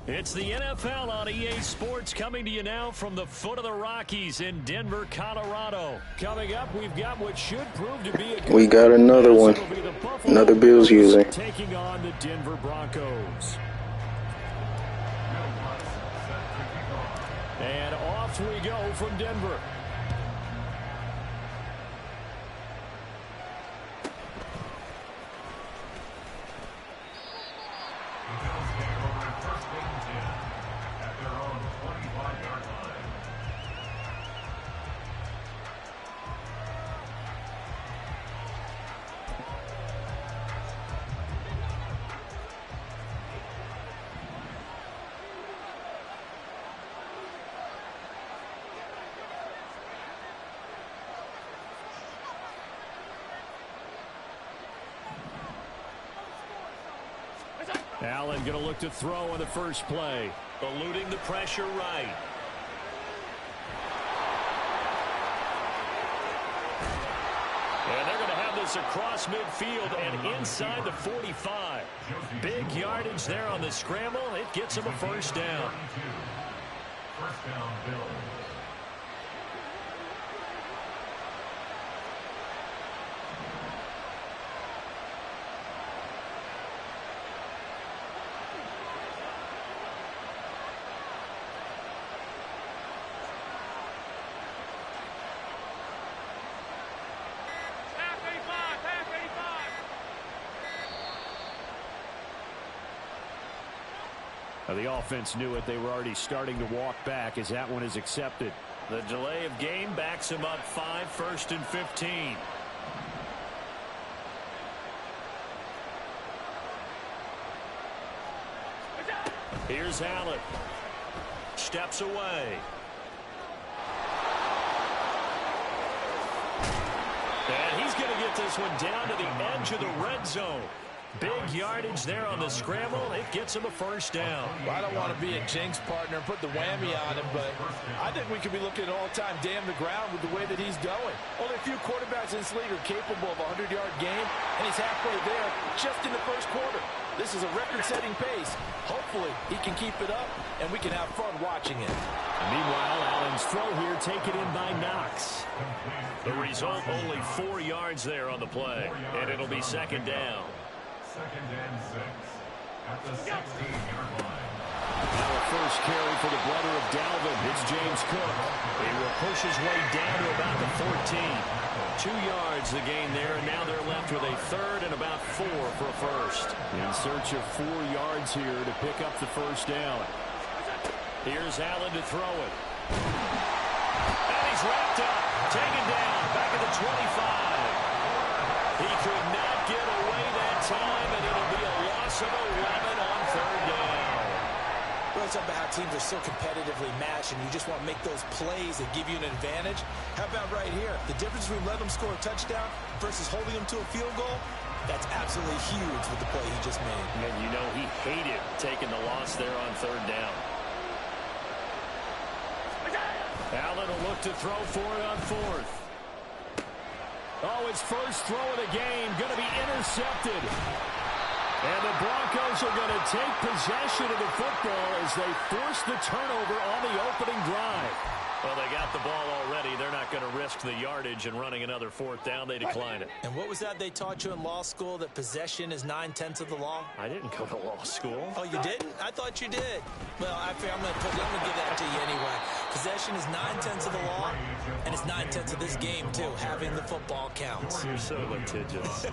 It's the NFL on EA Sports coming to you now from the foot of the Rockies in Denver, Colorado. Coming up, we've got what should prove to be a We got another one. Another Bills user. Taking on the Denver Broncos. And off we go from Denver. Allen going to look to throw on the first play. Eluding the pressure right. And they're going to have this across midfield and inside the 45. Big yardage there on the scramble. It gets them a first down. First down, Bills. The offense knew it. They were already starting to walk back as that one is accepted. The delay of game backs him up 5, 1st and 15. Here's Allen. Steps away. And he's going to get this one down to the edge of the red zone. Big yardage there on the scramble. It gets him a first down. Well, I don't want to be a jinx partner and put the whammy on him, but I think we could be looking at all-time damn the ground with the way that he's going. Only a few quarterbacks in this league are capable of a 100-yard game, and he's halfway there just in the first quarter. This is a record-setting pace. Hopefully, he can keep it up, and we can have fun watching it. Meanwhile, Allen's throw here taken in by Knox. The result, only 4 yards there on the play, and it'll be second down. Second and 6 at the 16-yard line. Now a first carry for the brother of Dalvin. It's James Cook. He will push his way down to about the 14. 2 yards the gain there, and now they're left with a third and about 4 for a first. In search of 4 yards here to pick up the first down. Here's Allen to throw it. And he's wrapped up. Taken down. Back at the 25. He could not get away that time, and it'll be a loss of 11 on third down. Well, it's about how teams are so competitively matched, and you just want to make those plays that give you an advantage. How about right here? The difference between letting them score a touchdown versus holding them to a field goal, that's absolutely huge with the play he just made. And you know he hated taking the loss there on third down. Allen will look to throw for it on fourth. Oh, his first throw of the game going to be intercepted. And the Broncos are going to take possession of the football as they force the turnover on the opening drive. Well, they got the ball already. They're not going to risk the yardage and running another fourth down. They decline it. And what was that they taught you in law school, that possession is 9/10 of the law? I didn't go to law school. Oh, you didn't? I thought you did. Well, I'm going to give that to you anyway. Possession is 9/10 of the law, and it's 9/10 of this game, too. Having the football counts. You're so litigious.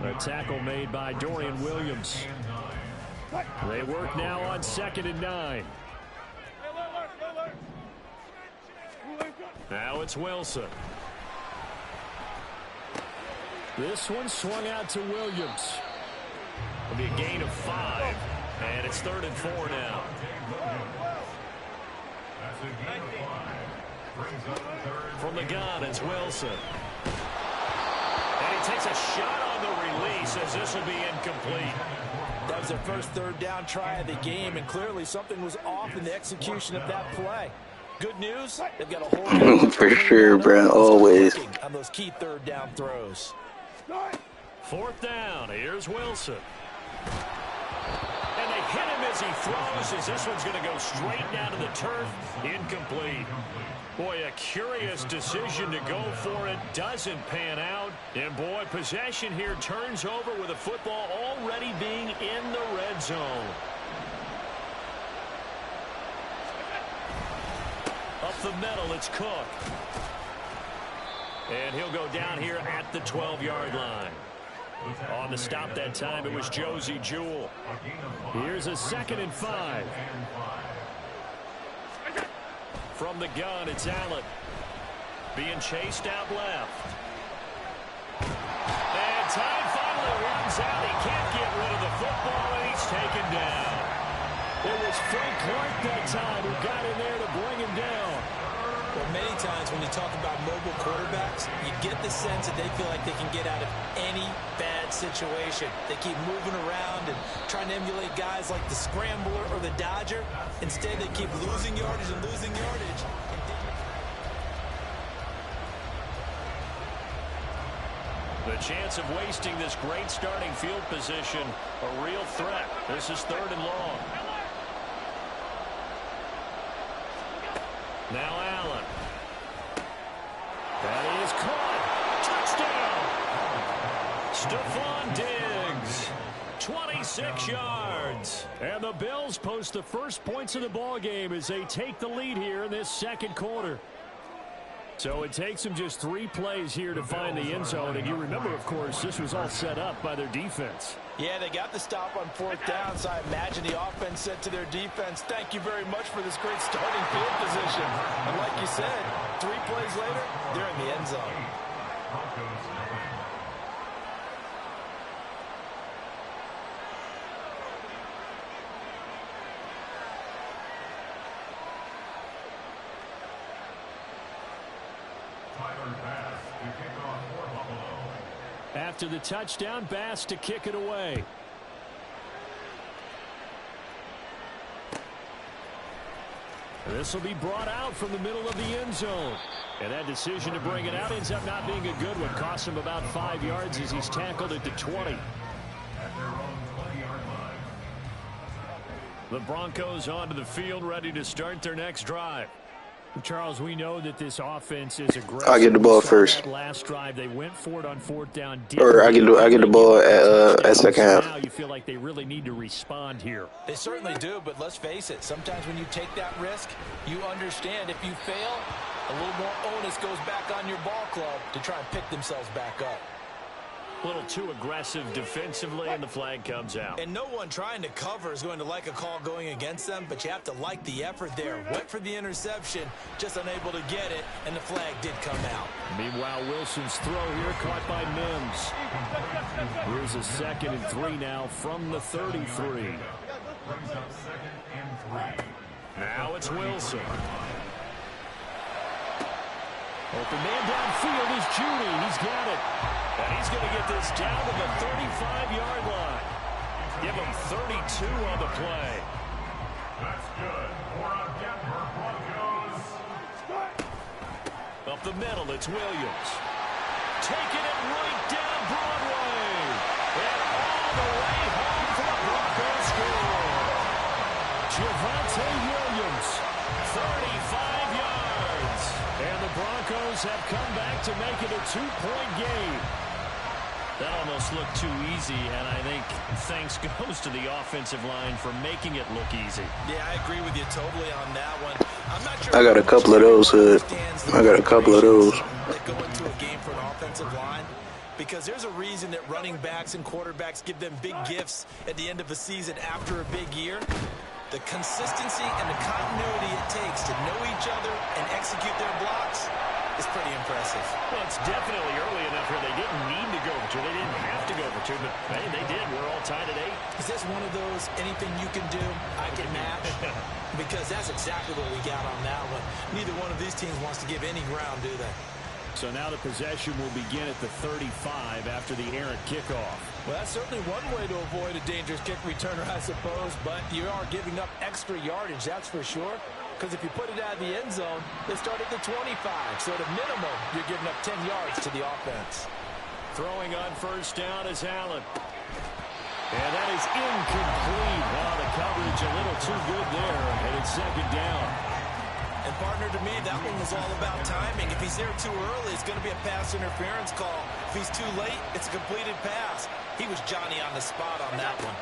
A tackle made by Dorian Williams. They work now on 2nd and 9. Now it's Wilson. This one swung out to Williams. It'll be a gain of 5, and it's 3rd and 4 now. That's a gain of 5. Brings up third. From the gun, it's Wilson. And he takes a shot on the release as this will be incomplete. That was their first third down try of the game, and clearly something was off in the execution of that play. Good news, they've got a whole For sure, bro. Always. on those key third down throws. 4th down. Here's Wilson. And they hit him as he throws, as this one's going to go straight down to the turf. Incomplete. Boy, a curious decision to go for it. Doesn't pan out. And boy, possession here turns over with the football already being in the red zone. Up the middle, it's Cook. And he'll go down here at the 12-yard line. On the stop that time, it was Josie Jewell. Here's a 2nd and 5. From the gun, it's Allen. Being chased out left. And time finally runs out. He can't get rid of the football, and he's taken down. It was Frank Clark that time who got in there to bring him down. Well, many times when you talk about mobile quarterbacks, you get the sense that they feel like they can get out of any bad situation. They keep moving around and trying to emulate guys like the scrambler or the dodger. Instead, they keep losing yardage and losing yardage. The chance of wasting this great starting field position, a real threat. This is 3rd and long. Now Allen. That is caught. Touchdown. Stephon Diggs. 26 yards. And the Bills post the first points of the ball game as they take the lead here in this 2nd quarter. So it takes them just 3 plays here to find the end zone. And you remember, of course, this was all set up by their defense. Yeah, they got the stop on 4th down, so I imagine the offense said to their defense, thank you very much for this great starting field position. And like you said, 3 plays later, they're in the end zone. After the touchdown, Bass to kick it away. This will be brought out from the middle of the end zone. And that decision to bring it out ends up not being a good one. Costs him about 5 yards as he's tackled at the 20. The Broncos onto the field, ready to start their next drive. Charles, we know that this offense is aggressive. I get the ball first. Last drive, they went for it on 4th down. Or I get the ball at second half. Now you feel like they really need to respond here. They certainly do, but let's face it. Sometimes when you take that risk, you understand if you fail, a little more onus goes back on your ball club to try and pick themselves back up. A little too aggressive defensively, and the flag comes out. And no one trying to cover is going to like a call going against them, but you have to like the effort there. Went for the interception, just unable to get it, and the flag did come out. Meanwhile, Wilson's throw here caught by Mims. Here's a 2nd and 3 now from the 33. Now it's Wilson. Open man downfield is Judy. He's got it. And he's going to get this down to the 35-yard line. Give him 32 on the play. That's good for a Denver Broncos. Up the middle, it's Williams. Taking it right down Broadway. And all the way home for the Broncos score. Javonte Williams, 35 yards. And the Broncos have come back to make it a 2-point game. That almost looked too easy, and I think thanks goes to the offensive line for making it look easy. Yeah, I agree with you totally on that one. I'm not sure. I got a couple of those, Hood. I got a couple of those. That go into a game for an offensive line, because there's a reason that running backs and quarterbacks give them big gifts at the end of a season after a big year. The consistency and the continuity it takes to know each other and execute their blocks is pretty impressive. Well, it's definitely early enough here. They didn't need to go for 2. They didn't have to go for 2, but hey, they did. We're all tied at 8. Is this one of those anything you can do, I can match? Because that's exactly what we got on that one. Neither one of these teams wants to give any ground, do they? So now the possession will begin at the 35 after the errant kickoff. Well, that's certainly one way to avoid a dangerous kick returner, I suppose, but you are giving up extra yardage, that's for sure. Because if you put it out of the end zone, they start at the 25. So at a minimum, you're giving up 10 yards to the offense. Throwing on 1st down is Allen. And that is incomplete. Wow, the coverage a little too good there. And it's 2nd down. And partner, to me, that one was all about timing. If he's there too early, it's going to be a pass interference call. If he's too late, it's a completed pass. He was Johnny on the spot on that one.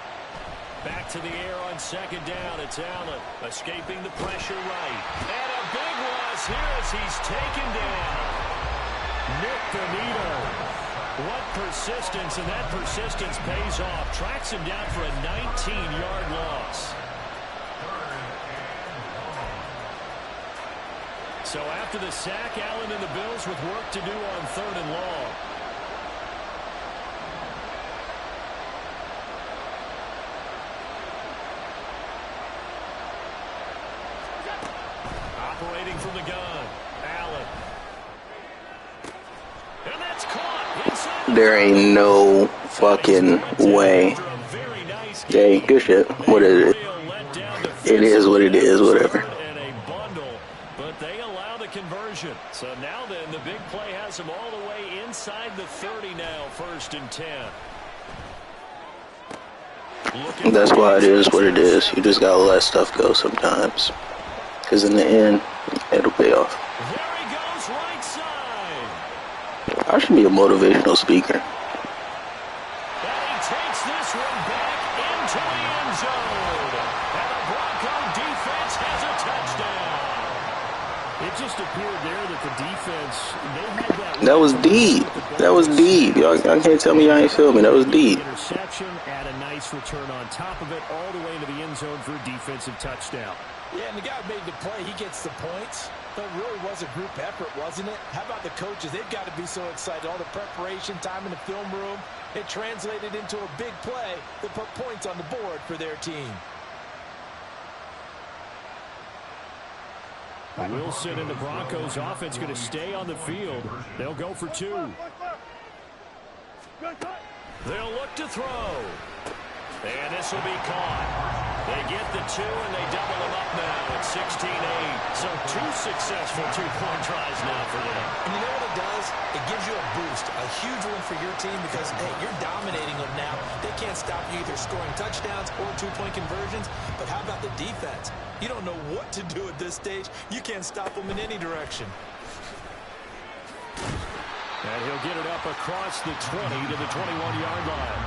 Back to the air on 2nd down. It's Allen escaping the pressure right. And a big loss here as he's taken down. Nick Bonito. What persistence, and that persistence pays off. Tracks him down for a 19-yard loss. So after the sack, Allen and the Bills with work to do on 3rd and long. Operating from the gun. Allen. And that's caught inside. There ain't no fucking way. Hey, good shit. What is it? It is what it is, whatever. And a bundle, but they allow the conversion. So now then, the big play has them all the way inside the 30 now, 1st and 10. That's why it is what it is. You just gotta let stuff go sometimes. Because in the end, it'll pay off. There he goes, right side. I should be a motivational speaker. And he takes this one back into the end zone. And the Bronco defense has a touchdown. It just appeared there that the defense, they had that. That was deep. That was deep. Y'all can't tell me y'all ain't feel me. That was deep. Interception, add a nice return on top of it, all the way into the end zone for a defensive touchdown. Yeah, and the guy made the play. He gets the points. But it really was a group effort, wasn't it? How about the coaches? They've got to be so excited. All the preparation, time in the film room. It translated into a big play that put points on the board for their team. Wilson and the Broncos offense going to stay on the field. They'll go for 2. They'll look to throw. And this will be caught. They get the 2, and they double them up now at 16-8. So 2 successful two-point tries now for them. And you know what it does? It gives you a boost, a huge one for your team because, hey, you're dominating them now. They can't stop you either scoring touchdowns or two-point conversions. But how about the defense? You don't know what to do at this stage. You can't stop them in any direction. And he'll get it up across the 20 to the 21-yard line.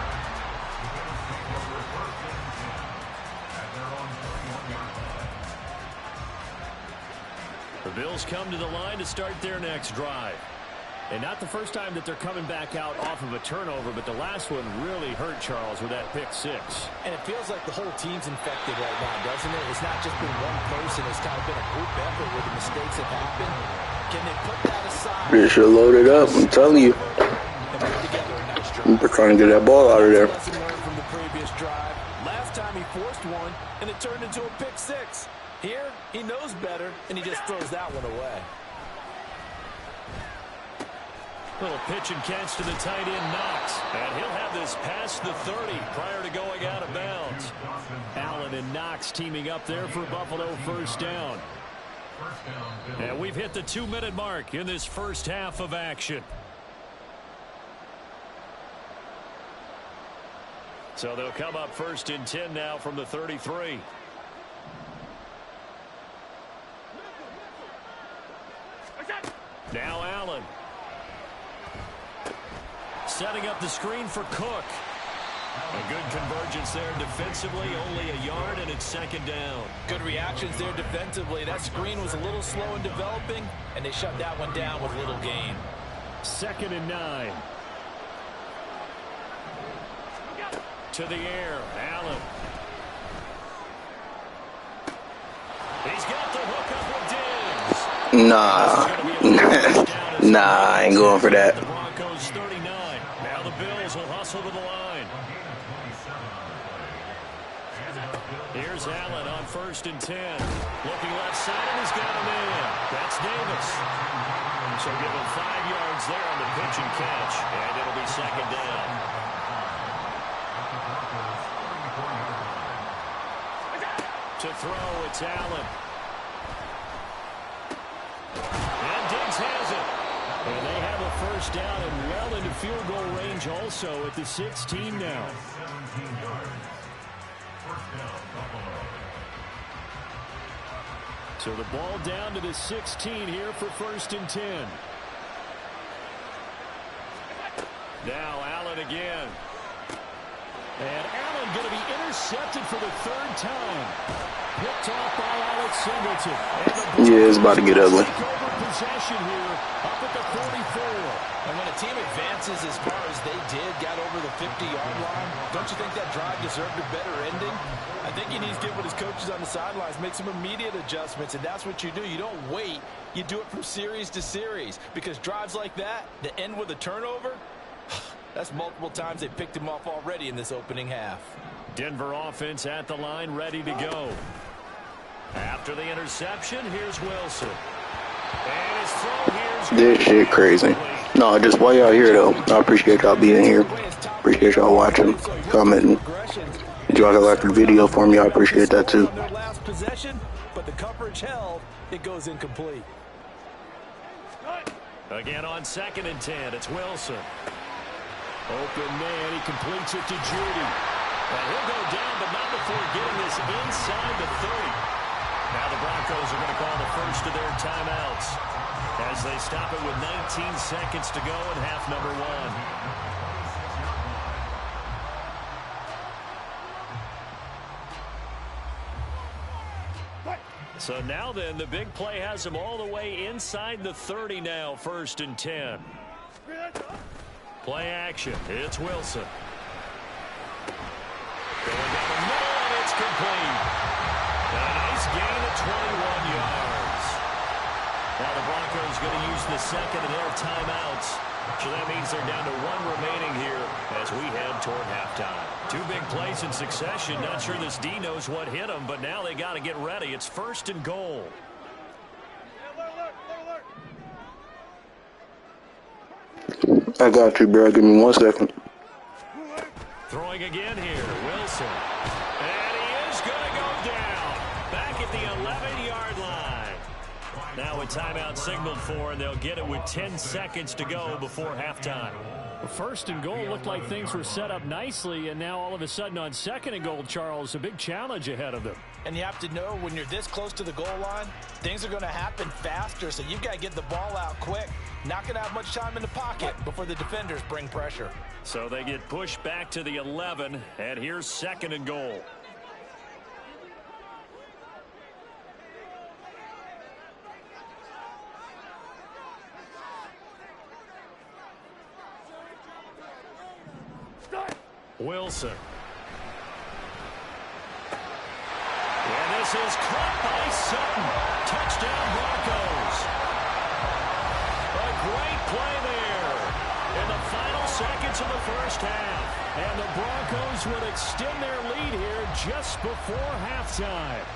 The Bills come to the line to start their next drive. And not the first time that they're coming back out off of a turnover, but the last one really hurt Charles with that pick 6. And it feels like the whole team's infected right now, doesn't it? It's not just been one person. It's kind of been a group effort where the mistakes have happened. Can they put that aside? They should load it up, I'm telling you. They're trying to get that ball out of there. Lesson learned from the previous drive. Last time he forced one, and it turned into a pick 6. Here, he knows better, and he just throws that one away. Little pitch and catch to the tight end, Knox. And he'll have this past the 30 prior to going out of bounds. Allen and Knox teaming up there for Buffalo, 1st down. And we've hit the 2-minute mark in this first half of action. So they'll come up 1st and 10 now from the 33. Now Allen. Setting up the screen for Cook. A good convergence there defensively, only a yard, and it's 2nd down. Good reactions there defensively. That screen was a little slow in developing, and they shut that one down with little gain. 2nd and 9. To the air, Allen. He's got the hook up with Diggs. Nah. Nah, I ain't going for that. The Broncos 39. Now the Bills will hustle to the line. Here's Allen on 1st and 10. Looking left side, and he's got a man. That's Davis. So give him 5 yards there on the pitch and catch, and it'll be 2nd down. To throw, it's Allen. And Diggs has it. And they have a 1st down and well into field goal range also at the 16 now. So the ball down to the 16 here for 1st and 10. Now Allen again. And Allen going to be intercepted for the 3rd time. Picked off by Alex Singleton. Yeah, it's about to get ugly. Possession here up at the 44. And when a team advances as far as they did, got over the 50-yard line, don't you think that drive deserved a better ending? I think he needs to get with his coaches on the sidelines, make some immediate adjustments, and that's what you do. You don't wait. You do it from series to series, because drives like that end with a turnover, that's multiple times they picked him off already in this opening half. Denver offense at the line, ready to go. After the interception, here's Wilson. And his throw here is This shit crazy. No, just while y'all here though, I appreciate y'all being here. Appreciate y'all watching, commenting. If y'all can like the video for me, I appreciate that too. On their last possession, but the coverage held, it goes incomplete. Again on 2nd and 10, it's Wilson. Open man, he completes it to Judy. And he'll go down, but not before getting this inside the 30. Now the Broncos are going to call the first of their timeouts as they stop it with 19 seconds to go in half number 1. So now then, the big play has them all the way inside the 30 now, 1st and 10. Play action. It's Wilson. Going down the middle, and it's complete. A nice gain of 21 yards. Now the Broncos going to use the second of their timeouts. So that means they're down to 1 remaining here as we head toward halftime. 2 big plays in succession. Not sure this D knows what hit them, but now they got to get ready. It's 1st and goal. I got you, bro. Give me 1 second. Throwing again here, Wilson. And he is going to go down. Back at the 11-yard line. Now a timeout signaled for, and they'll get it with 10 seconds to go before halftime. Well, 1st and goal looked like things were set up nicely, and now all of a sudden on 2nd and goal, Charles, a big challenge ahead of them. And you have to know when you're this close to the goal line, things are going to happen faster, so you've got to get the ball out quick. Not going to have much time in the pocket before the defenders bring pressure. So they get pushed back to the 11, and here's 2nd and goal. Wilson. And this is caught by Sutton. Touchdown Broncos. A great play there in the final seconds of the 1st half. And the Broncos will extend their lead here just before halftime.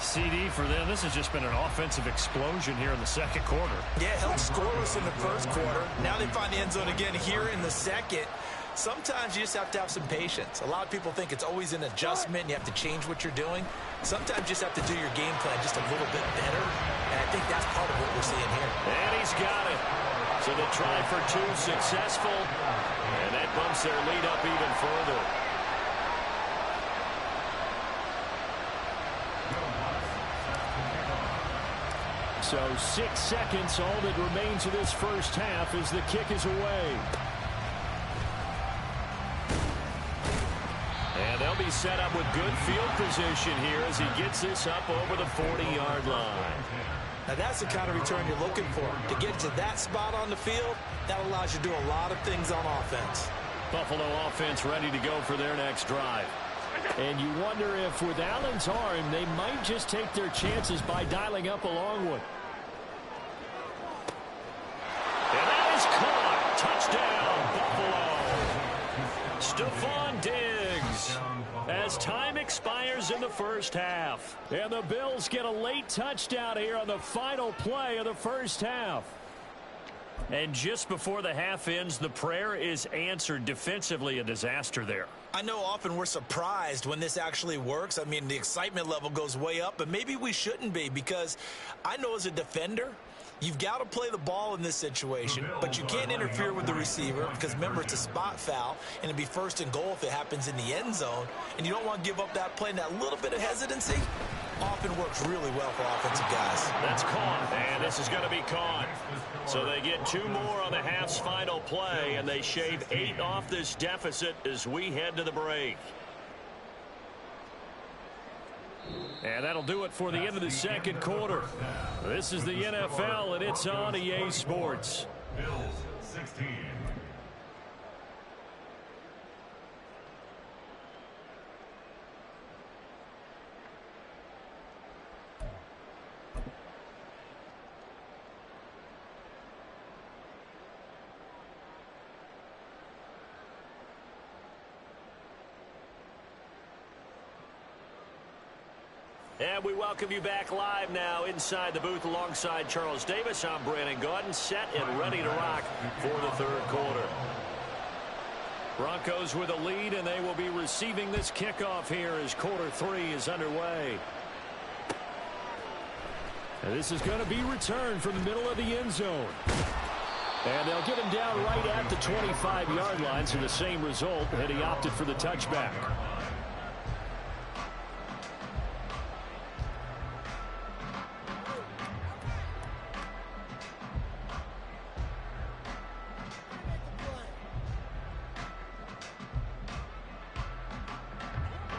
CD for them. This has just been an offensive explosion here in the 2nd quarter. Yeah, held scoreless in the 1st quarter. Now they find the end zone again here in the 2nd. Sometimes you just have to have some patience. A lot of people think it's always an adjustment. You have to change what you're doing. Sometimes you just have to do your game plan just a little bit better. And I think that's part of what we're seeing here. And he's got it. So the try for 2 successful. And that bumps their lead up even further. So 6 seconds, all that remains of this 1st half as the kick is away. And they'll be set up with good field position here as he gets this up over the 40-yard line. Now that's the kind of return you're looking for. To get to that spot on the field, that allows you to do a lot of things on offense. Buffalo offense ready to go for their next drive. And you wonder if with Allen's arm, they might just take their chances by dialing up a long one. And that is caught. Touchdown, Buffalo. Stephon Diggs as time expires in the 1st half. And the Bills get a late touchdown here on the final play of the 1st half. And just before the half ends, the prayer is answered. Defensively, a disaster there. I know often we're surprised when this actually works. I mean, the excitement level goes way up, but maybe we shouldn't be, because I know as a defender, you've got to play the ball in this situation, but you can't interfere with the receiver because, remember, it's a spot foul, and it'd be 1st and goal if it happens in the end zone, and you don't want to give up that play, and that little bit of hesitancy often works really well for offensive guys. That's caught, and this is going to be caught. So they get 2 more on the half's final play, and they shave 8 off this deficit as we head to the break. And that'll do it for the end of the 2nd quarter. This is the NFL, and it's on EA Sports. Bills 16. And we welcome you back live now inside the booth alongside Charles Davis. I'm Brandon Gaudin, set and ready to rock for the third quarter. Broncos with a lead, and they will be receiving this kickoff here as quarter 3 is underway. And this is going to be returned from the middle of the end zone. And they'll get him down right at the 25-yard line, so the same result, and he opted for the touchback.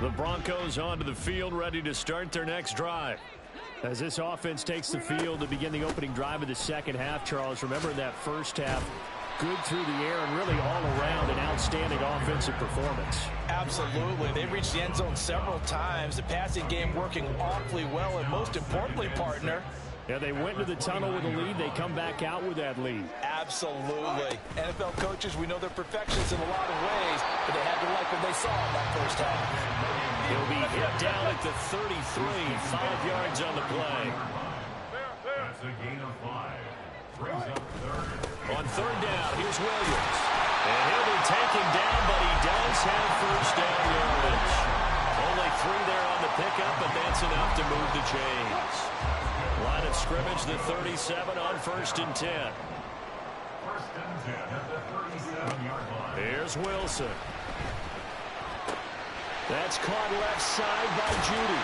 The Broncos onto the field, ready to start their next drive. As this offense takes the field to begin the opening drive of the second half, Charles, remember in that first half, good through the air and really all around an outstanding offensive performance. Absolutely. They reached the end zone several times. The passing game working awfully well, and most importantly, partner, yeah, they went to the tunnel with a lead. They come back out with that lead. Absolutely. NFL coaches, we know they're perfectionists in a lot of ways, but they had to like what they saw in that first half. He'll be hit down at the 33, 5 yards on the play. That's a gain of 5. Brings up third. On third down, here's Williams. And he'll be taken down, but he does have first down yardage. Only 3 there on the pickup, but that's enough to move the chains. Line of scrimmage, the 37 on 1st and 10. 1st and 10 at the 37-yard line. Here's Wilson. That's caught left side by Judy.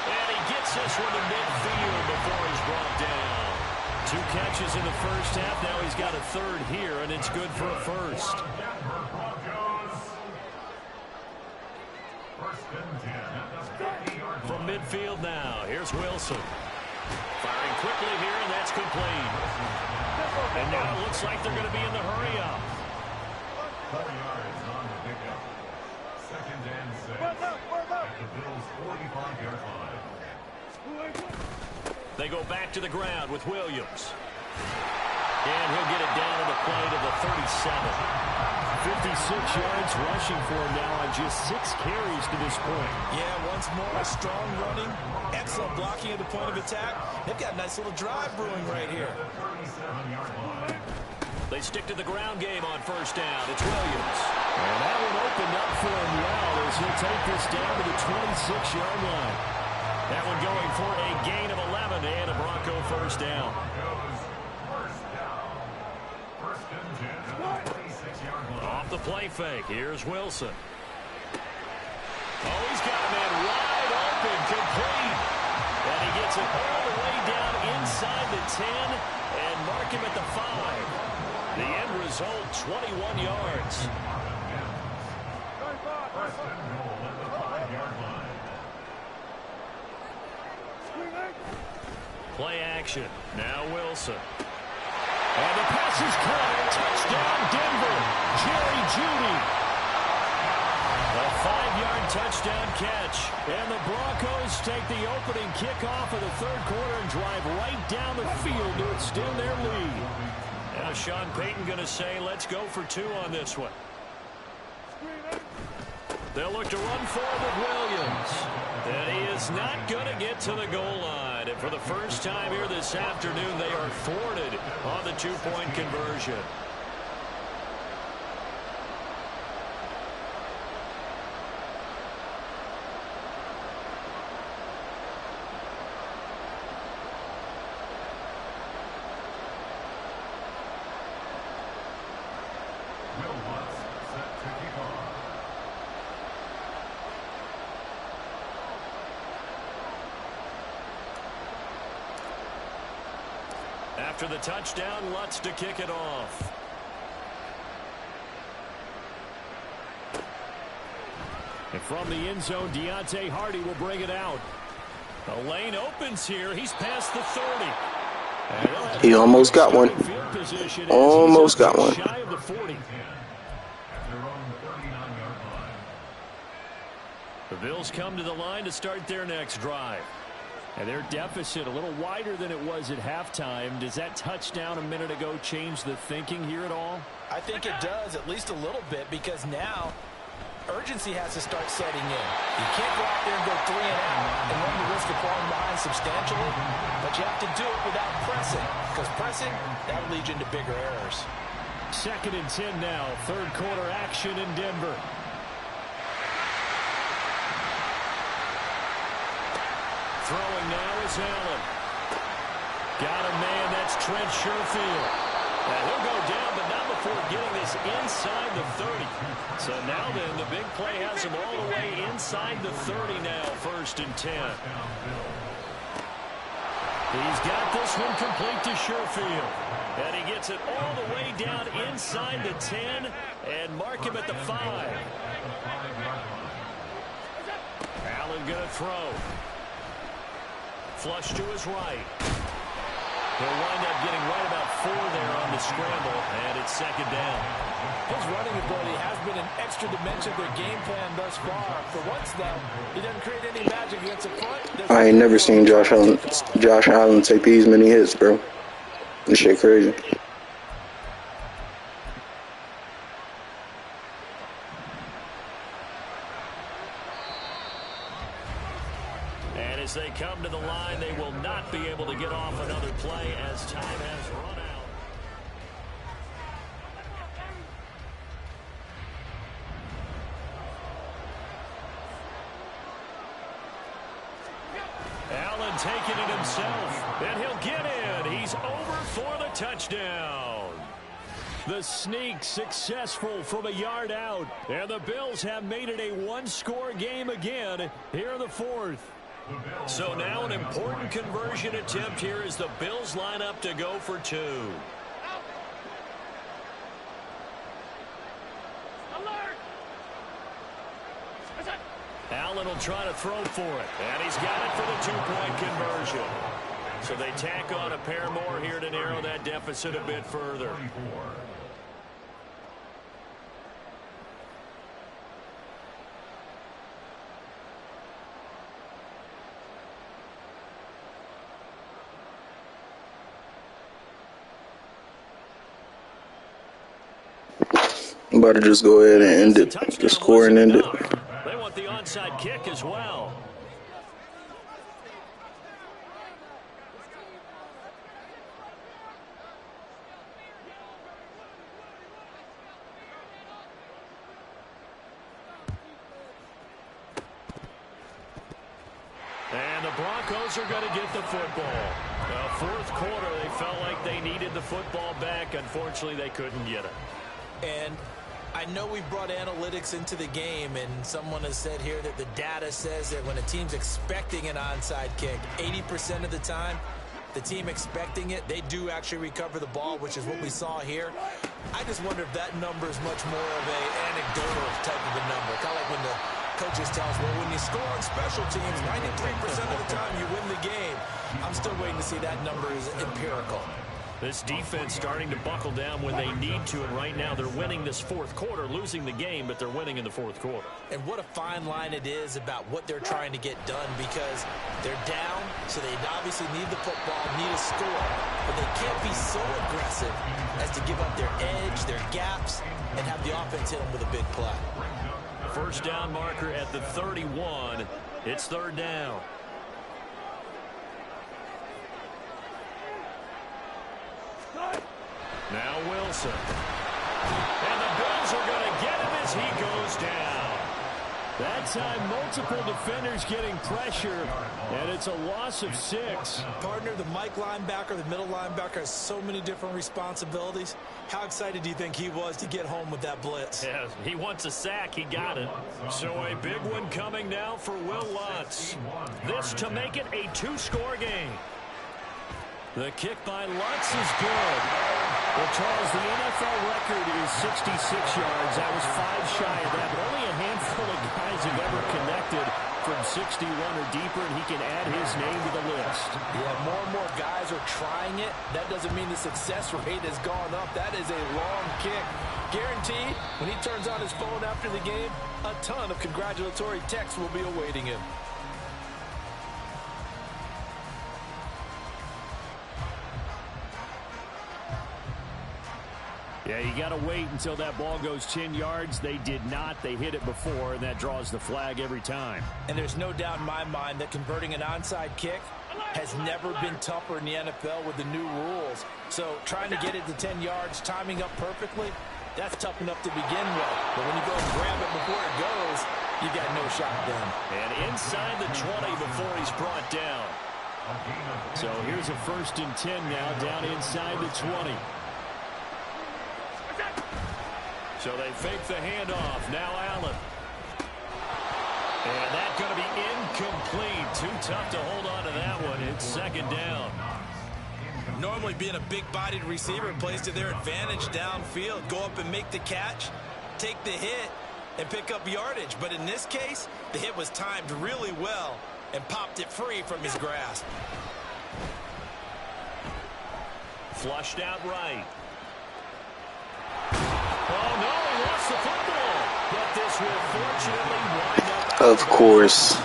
And he gets this one to midfield before he's brought down. 2 catches in the first half. Now he's got a third here, and it's good for a first. From midfield now, here's Wilson. Firing quickly here, and that's complete. And now it looks like they're going to be in the hurry-up. 4 yards on the pickup. 2nd and 6 at the Bills' 45-yard line. They go back to the ground with Williams. And he'll get it down on the play to the 37. 56 yards rushing for him now on just 6 carries to this point. Yeah, once more, strong running, excellent blocking at the point of attack. They've got a nice little drive brewing right here. They stick to the ground game on 1st down. It's Williams. And that one opened up for him well as he'll take this down to the 26-yard line. That one going for a gain of 11 and a Bronco first down. Off the play fake. Here's Wilson. Oh, he's got a man wide open, complete. And he gets it all the way down inside the 10 and mark him at the 5. The end result, 21 yards. First and goal at the 5-yard line. Play action. Now Wilson. And the pass is caught. Touchdown, Denver. Jerry Jeudy. A 5-yard touchdown catch. And the Broncos take the opening kickoff of the third quarter and drive right down the field to extend their lead. Now Sean Payton going to say, let's go for 2 on this one. They'll look to run forward with Williams. And he is not going to get to the goal line. And for the first time here this afternoon, they are thwarted on the 2-point conversion. After the touchdown, Lutz to kick it off. And from the end zone, Deontay Hardy will bring it out. The lane opens here. He's past the 30. He almost got one. Almost got one. Shy of the 40. The Bills come to the line to start their next drive. And their deficit a little wider than it was at halftime. Does that touchdown a minute ago change the thinking here at all? I think it does, at least a little bit, because now urgency has to start setting in. You can't go out there and go 3 and out and run the risk of falling substantially, but you have to do it without pressing, because pressing, that leads you into bigger errors. 2nd and 10 now. Third quarter action in Denver. Throwing now is Allen. Got a man, that's Trent Sherfield. And he'll go down, but not before getting this inside the 30. So now then, the big play has him all the way inside the 30 now, 1st and 10. He's got this one complete to Sherfield. And he gets it all the way down inside the 10 and mark him at the 5. Allen going to throw. Flush to his right. He'll wind up getting right about 4 there on the scramble, and it's 2nd down. His running ability has been an extra dimension of their game plan thus far. For once, though, he doesn't create any magic against the front. I ain't never seen Josh Allen take these many hits, bro. This shit crazy. And as they come to the line, they will not be able to get off another play as time has run out. Allen taking it himself, and he'll get in. He's over for the touchdown. The sneak successful from a yard out, and the Bills have made it a one-score game again here in the 4th. So now an important conversion attempt here as the Bills line up to go for 2. Allen will try to throw for it, and he's got it for the 2-point conversion. So they tack on a pair more here to narrow that deficit a bit further. I'm about to just go ahead and end it. The score and end it. They want the onside kick as well. And the Broncos are going to get the football. Now, 4th quarter, they felt like they needed the football back. Unfortunately, they couldn't get it. And I know we brought analytics into the game, and someone has said here that the data says that when a team's expecting an onside kick, 80% of the time, the team expecting it, they do actually recover the ball, which is what we saw here. I just wonder if that number is much more of an anecdotal type of a number. Kind of like when the coaches tell us, well, when you score on special teams, 93% of the time you win the game. I'm still waiting to see that number is empirical. This defense starting to buckle down when they need to, and right now they're winning this 4th quarter, losing the game, but they're winning in the 4th quarter. And what a fine line it is about what they're trying to get done, because they're down, so they obviously need the football, need a score, but they can't be so aggressive as to give up their edge, their gaps, and have the offense hit them with a big play. 1st down marker at the 31. It's 3rd down. Now Wilson. And the Bills are going to get him as he goes down. That time, multiple defenders getting pressure, and it's a loss of 6. Partner, the Mike linebacker, the middle linebacker, has so many different responsibilities. How excited do you think he was to get home with that blitz? Yeah, he wants a sack. He got it. So a big one coming now for Will Lutz. This to make it a 2-score game. The kick by Lutz is good. Well, Charles, the NFL record is 66 yards. That was 5 shy of that, but only a handful of guys have ever connected from 61 or deeper, and he can add his name to the list. Yeah, more and more guys are trying it. That doesn't mean the success rate has gone up. That is a long kick. Guaranteed, when he turns on his phone after the game, a ton of congratulatory texts will be awaiting him. Yeah, you got to wait until that ball goes 10 yards. They did not. They hit it before, and that draws the flag every time. And there's no doubt in my mind that converting an onside kick has never been tougher in the NFL with the new rules. So trying to get it to 10 yards, timing up perfectly, that's tough enough to begin with. But when you go and grab it before it goes, you got no shot then. And inside the 20 before he's brought down. So here's a 1st and 10 now, down inside the 20. So they fake the handoff. Now Allen. And that's going to be incomplete. Too tough to hold on to that one. It's 2nd down. Normally being a big-bodied receiver plays to their advantage downfield. Go up and make the catch, take the hit, and pick up yardage. But in this case, the hit was timed really well and popped it free from his grasp. Flushed out right. Oh, no, he lost the football. But this will fortunately wind up. Of course.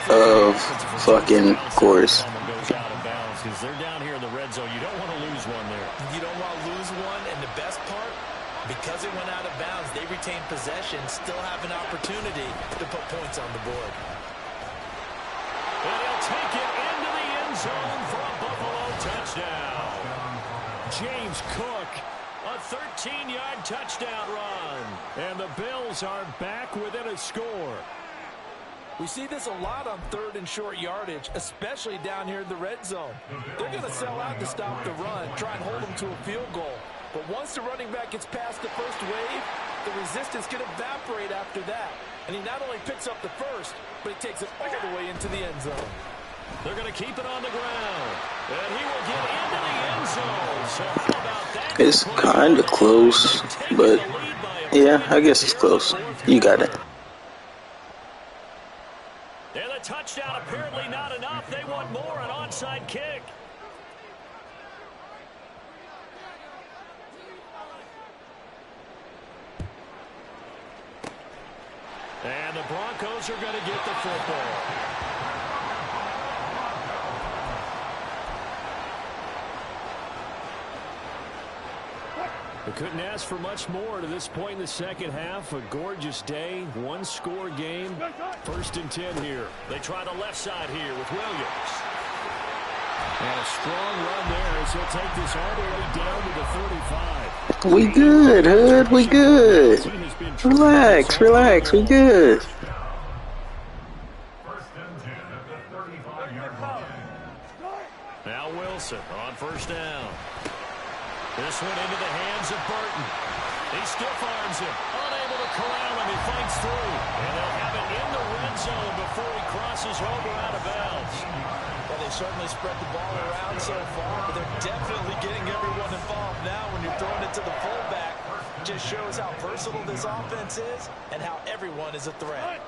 Of fucking course. Goes out of bounds because they're down here in the red zone. You don't want to lose one there. You don't want to lose one, and the best part, because it went out of bounds, they retain possession, still have an opportunity to put points on the board. And he'll take it into the end zone for a Buffalo touchdown. James Cook, a 13-yard touchdown run. And the Bills are back within a score. We see this a lot on 3rd and short yardage, especially down here in the red zone. They're going to sell out to stop the run, try and hold them to a field goal. But once the running back gets past the first wave, the resistance can evaporate after that. And he not only picks up the first, but he takes it all the way into the end zone. They're going to keep it on the ground. And he will get into the end zone. So how about that? It's kind of close, but yeah, I guess it's close. You got it. And the touchdown apparently not enough. They want more, an onside kick. And the Broncos are going to get the football. They couldn't ask for much more to this point in the second half. A gorgeous day, one-score game. 1st and 10 here. They try the left side here with Williams. And a strong run there as he'll take this all the way down to the 35. We good, Hood. We good. Relax, relax. We good. 1st and 10 at the 35-yard line. Now Wilson on 1st down. This one into the hands of Burton. He stiff arms him. Unable to corral him. He fights through. And they'll have it in the red zone before he crosses over out of bounds. Well, they certainly spread the ball around so far, but they're definitely getting everyone involved now when you're throwing it to the fullback. Just shows how versatile this offense is and how everyone is a threat.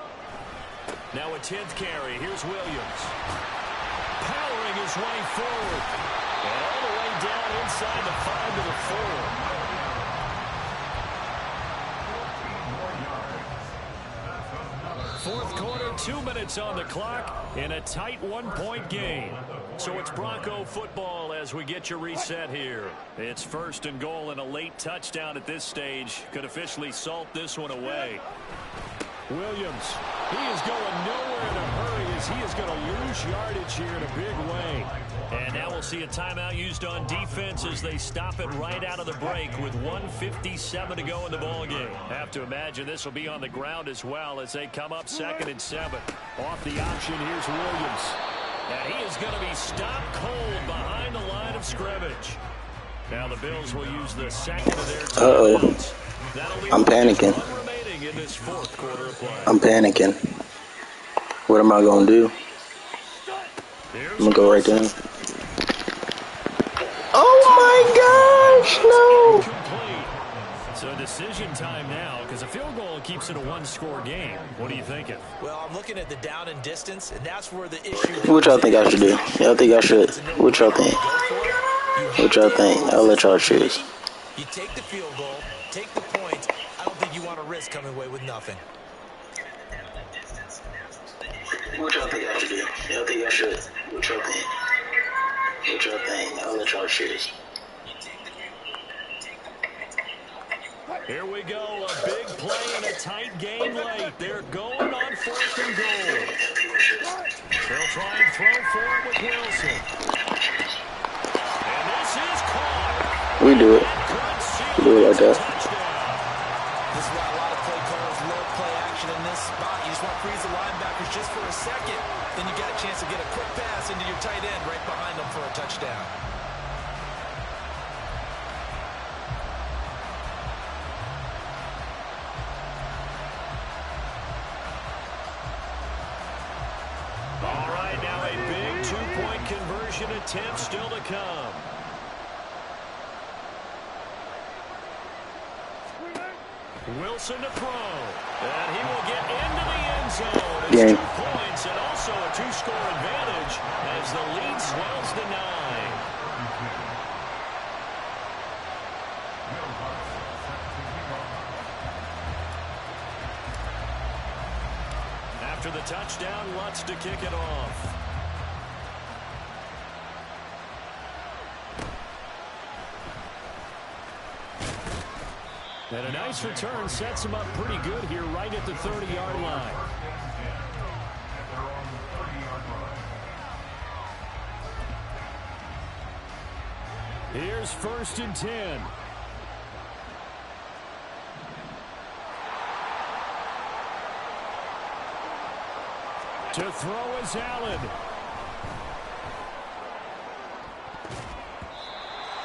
Now a 10th carry. Here's Williams. Powering his way forward. And all the way down inside the 5 to the 4. 4th quarter, 2 minutes on the clock in a tight one-point game. So it's Bronco football as we get your reset here. It's 1st and goal, and a late touchdown at this stage could officially salt this one away. Williams, he is going nowhere in a hurry as he is going to lose yardage here in a big way. And now we'll see a timeout used on defense as they stop it right out of the break with 1:57 to go in the ballgame. Have to imagine this will be on the ground as well as they come up 2nd and 7. Off the option, here's Williams. And he is going to be stopped cold behind the line of scrimmage. Now the Bills will use the 2nd of their timeouts. I'm panicking. In this 4th quarter of play. I'm panicking. What am I going to do? I'm going to go right down. Oh my gosh, no! So decision time now because a field goal keeps it a one-score game. What are you thinking? Well, I'm looking at the down and distance, and that's where the issue. What y'all think I should do? Y'all think I should? What y'all think? What y'all think? I'll let y'all choose. You take the field goal, take the points. I don't think you want to risk coming away with nothing. What y'all think I should do? Y'all think I should? What y'all think? What y'all think? I'll let y'all choose. Here we go, a big play and a tight game late. They're going on 4th and goal. They'll try and throw for it with Wilson. And this is caught. We do it. We do it like that. This is why a lot of play callers love play action in this spot. You just want to freeze the linebackers just for a second. Then you got a chance to get a quick pass into your tight end right behind them for a touchdown. All right, now a big two-point conversion attempt still to come. Wilson to throw. And he will get into the end zone. It's 2 points and also a 2-score advantage as the lead swells to 9. After the touchdown, Lutz to kick it off. And a nice return sets him up pretty good here right at the 30-yard line. Here's 1st and 10. To throw is Allen.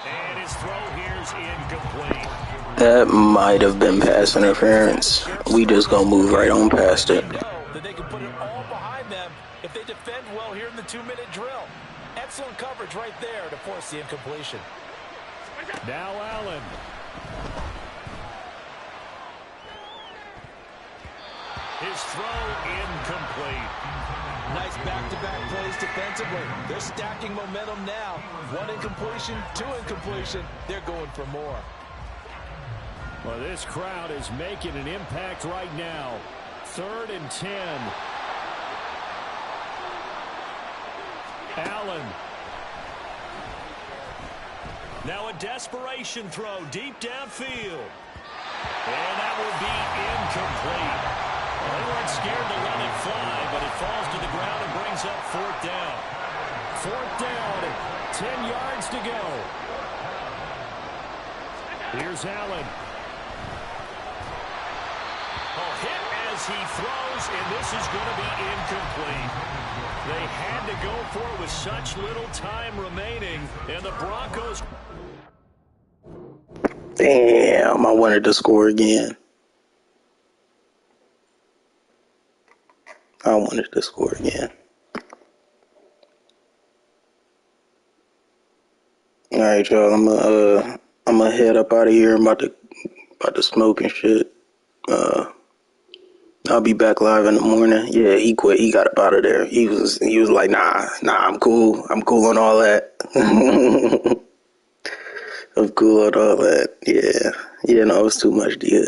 And his throw here's incomplete. That might have been pass interference. We just gonna move right on past it. That they can put it all behind them if they defend well here in the 2-minute drill. Excellent coverage right there to force the incompletion. Now Allen. His throw incomplete. Nice back-to-back plays defensively. They're stacking momentum now. 1 incompletion, 2 incompletion. They're going for more. Well, this crowd is making an impact right now. 3rd and 10. Allen. Now a desperation throw deep downfield. And that will be incomplete. Well, they weren't scared to let it fly, but it falls to the ground and brings up 4th down. 4th down, 10 yards to go. Here's Allen. Hit as he throws, and this is going to be incomplete. They had to go for it with such little time remaining, and the Broncos... Damn, I wanted to score again. I wanted to score again. All right, y'all. I'm gonna head up out of here. I'm about to smoke and shit. I'll be back live in the morning. Yeah, he quit. He got up out of there. He was like, nah, I'm cool. I'm cool on all that. I'm cool on all that. Yeah, no, it was too much, dude.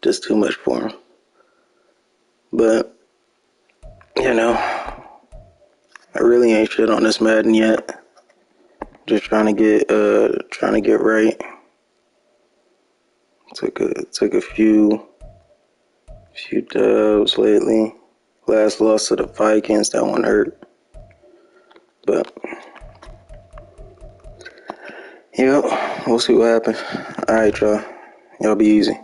Just too much for him. But, you know, I really ain't shit on this Madden yet. Just trying to get right. Took a few dubs lately. Last loss to the Vikings, that one hurt. But yeah, we'll see what happens. Alright, y'all. Y'all be easy.